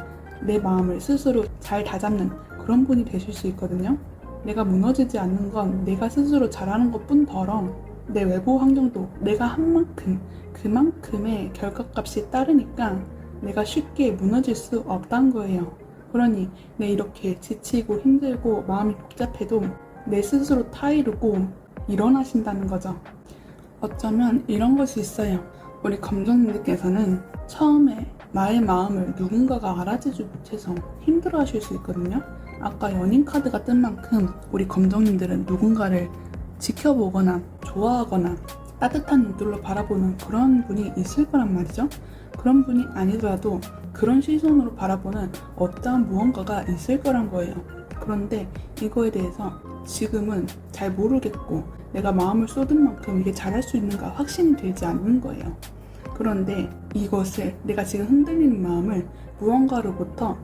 내 마음을 스스로 잘 다잡는 그런 분이 되실 수 있거든요. 내가 무너지지 않는 건 내가 스스로 잘하는 것 뿐더러 내 외부 환경도 내가 한 만큼 그만큼의 결과값이 따르니까 내가 쉽게 무너질 수 없다는 거예요. 그러니 내 이렇게 지치고 힘들고 마음이 복잡해도 내 스스로 타이르고 일어나신다는 거죠. 어쩌면 이런 것이 있어요. 우리 검정님들께서는 처음에 나의 마음을 누군가가 알아주지 못해서 힘들어 하실 수 있거든요. 아까 연인 카드가 뜬 만큼 우리 검정님들은 누군가를 지켜보거나 좋아하거나 따뜻한 눈들로 바라보는 그런 분이 있을 거란 말이죠. 그런 분이 아니더라도 그런 시선으로 바라보는 어떠한 무언가가 있을 거란 거예요. 그런데 이거에 대해서 지금은 잘 모르겠고 내가 마음을 쏟은 만큼 이게 잘할 수 있는가 확신이 되지 않는 거예요. 그런데 이것을 내가 지금 흔들리는 마음을 무언가로부터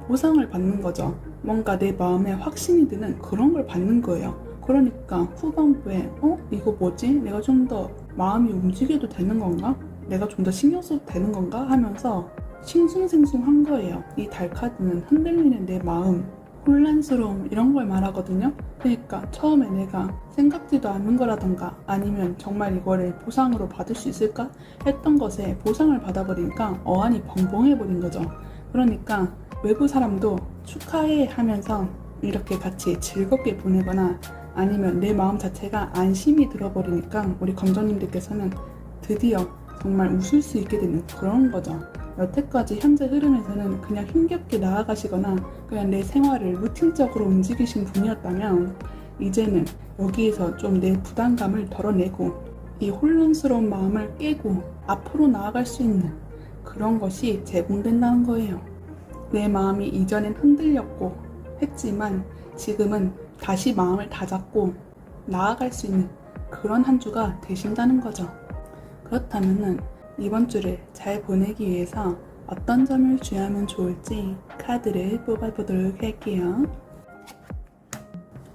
보상을 받는 거죠. 뭔가 내 마음에 확신이 드는 그런 걸 받는 거예요. 그러니까 후반부에 이거 뭐지? 내가 좀 더 마음이 움직여도 되는 건가? 내가 좀 더 신경 써도 되는 건가? 하면서 싱숭생숭한 거예요. 이 달 카드는 흔들리는 내 마음, 혼란스러움 이런 걸 말하거든요. 그러니까 처음에 내가 생각지도 않는 거라던가 아니면 정말 이거를 보상으로 받을 수 있을까 했던 것에 보상을 받아버리니까 어안이 벙벙해버린 거죠. 그러니까 외부 사람도 축하해 하면서 이렇게 같이 즐겁게 보내거나 아니면 내 마음 자체가 안심이 들어버리니까 우리 검정님들께서는 드디어 정말 웃을 수 있게 되는 그런 거죠. 여태까지 현재 흐름에서는 그냥 힘겹게 나아가시거나 그냥 내 생활을 루틴적으로 움직이신 분이었다면 이제는 여기에서 좀 내 부담감을 덜어내고 이 혼란스러운 마음을 깨고 앞으로 나아갈 수 있는 그런 것이 제공된다는 거예요. 내 마음이 이전엔 흔들렸고 했지만 지금은 다시 마음을 다잡고 나아갈 수 있는 그런 한 주가 되신다는 거죠. 그렇다면은 이번 주를 잘 보내기 위해서 어떤 점을 주의하면 좋을지 카드를 뽑아보도록 할게요.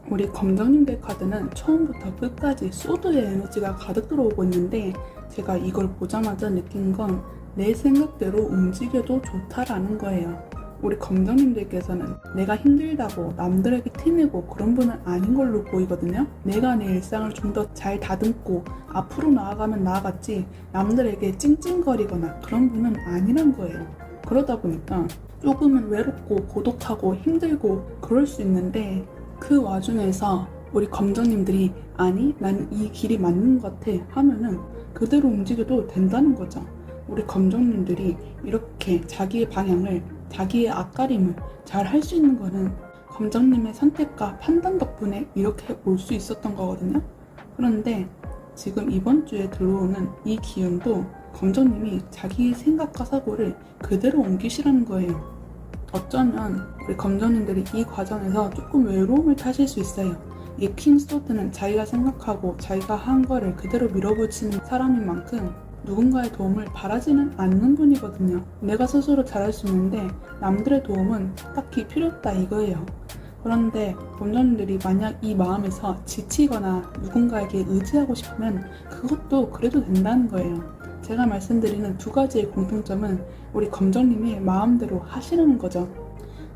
우리 검정님들 카드는 처음부터 끝까지 소드의 에너지가 가득 들어오고 있는데 제가 이걸 보자마자 느낀 건 내 생각대로 움직여도 좋다라는 거예요. 우리 검정님들께서는 내가 힘들다고 남들에게 티내고 그런 분은 아닌 걸로 보이거든요. 내가 내 일상을 좀 더 잘 다듬고 앞으로 나아가면 나아갔지 남들에게 찡찡거리거나 그런 분은 아니란 거예요. 그러다 보니까 조금은 외롭고 고독하고 힘들고 그럴 수 있는데 그 와중에서 우리 검정님들이 아니 난 이 길이 맞는 것 같아 하면은 그대로 움직여도 된다는 거죠. 우리 검정님들이 이렇게 자기의 방향을, 자기의 앞가림을 잘 할 수 있는 거는 검정님의 선택과 판단 덕분에 이렇게 올 수 있었던 거거든요. 그런데 지금 이번 주에 들어오는 이 기운도 검정님이 자기의 생각과 사고를 그대로 옮기시라는 거예요. 어쩌면 우리 검정님들이 이 과정에서 조금 외로움을 타실 수 있어요. 이 킹소드는 자기가 생각하고 자기가 한 거를 그대로 밀어붙이는 사람인 만큼 누군가의 도움을 바라지는 않는 분이거든요. 내가 스스로 잘할 수 있는데 남들의 도움은 딱히 필요 없다 이거예요. 그런데 검정님들이 만약 이 마음에서 지치거나 누군가에게 의지하고 싶으면 그것도 그래도 된다는 거예요. 제가 말씀드리는 두 가지의 공통점은 우리 검정님이 마음대로 하시려는 거죠.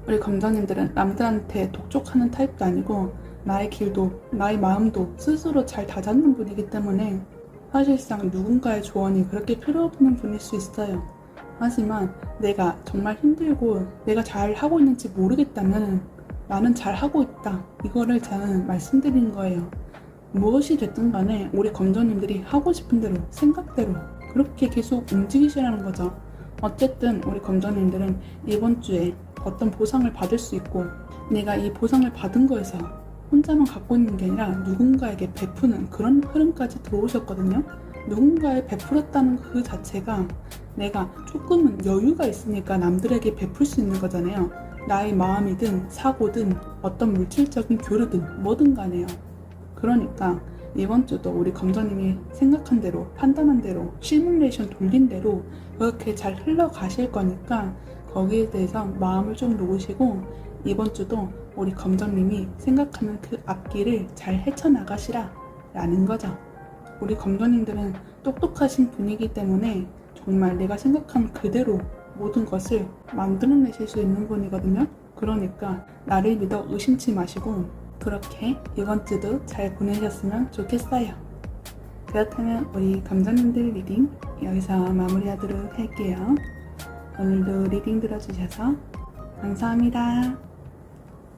우리 검정님들은 남들한테 독촉하는 타입도 아니고 나의 길도 나의 마음도 스스로 잘 다잡는 분이기 때문에 사실상 누군가의 조언이 그렇게 필요 없는 분일 수 있어요. 하지만 내가 정말 힘들고 내가 잘 하고 있는지 모르겠다면 나는 잘 하고 있다. 이거를 저는 말씀드린 거예요. 무엇이 됐든 간에 우리 검정님들이 하고 싶은 대로 생각대로 그렇게 계속 움직이시라는 거죠. 어쨌든 우리 검정님들은 이번 주에 어떤 보상을 받을 수 있고 내가 이 보상을 받은 거에서 혼자만 갖고 있는 게 아니라 누군가에게 베푸는 그런 흐름까지 들어오셨거든요. 누군가에 베풀었다는 그 자체가 내가 조금은 여유가 있으니까 남들에게 베풀 수 있는 거잖아요. 나의 마음이든 사고든 어떤 물질적인 교류든 뭐든 간에요. 그러니까 이번 주도 우리 검정님이 생각한 대로 판단한 대로 시뮬레이션 돌린 대로 그렇게 잘 흘러가실 거니까 거기에 대해서 마음을 좀 놓으시고 이번 주도 우리 검정님이 생각하는 그 앞길을 잘 헤쳐나가시라 라는 거죠. 우리 검정님들은 똑똑하신 분이기 때문에 정말 내가 생각한 그대로 모든 것을 만들어내실 수 있는 분이거든요. 그러니까 나를 믿어 의심치 마시고 그렇게 이번 주도 잘 보내셨으면 좋겠어요. 그렇다면 우리 검정님들 리딩 여기서 마무리하도록 할게요. 오늘도 리딩 들어주셔서 감사합니다.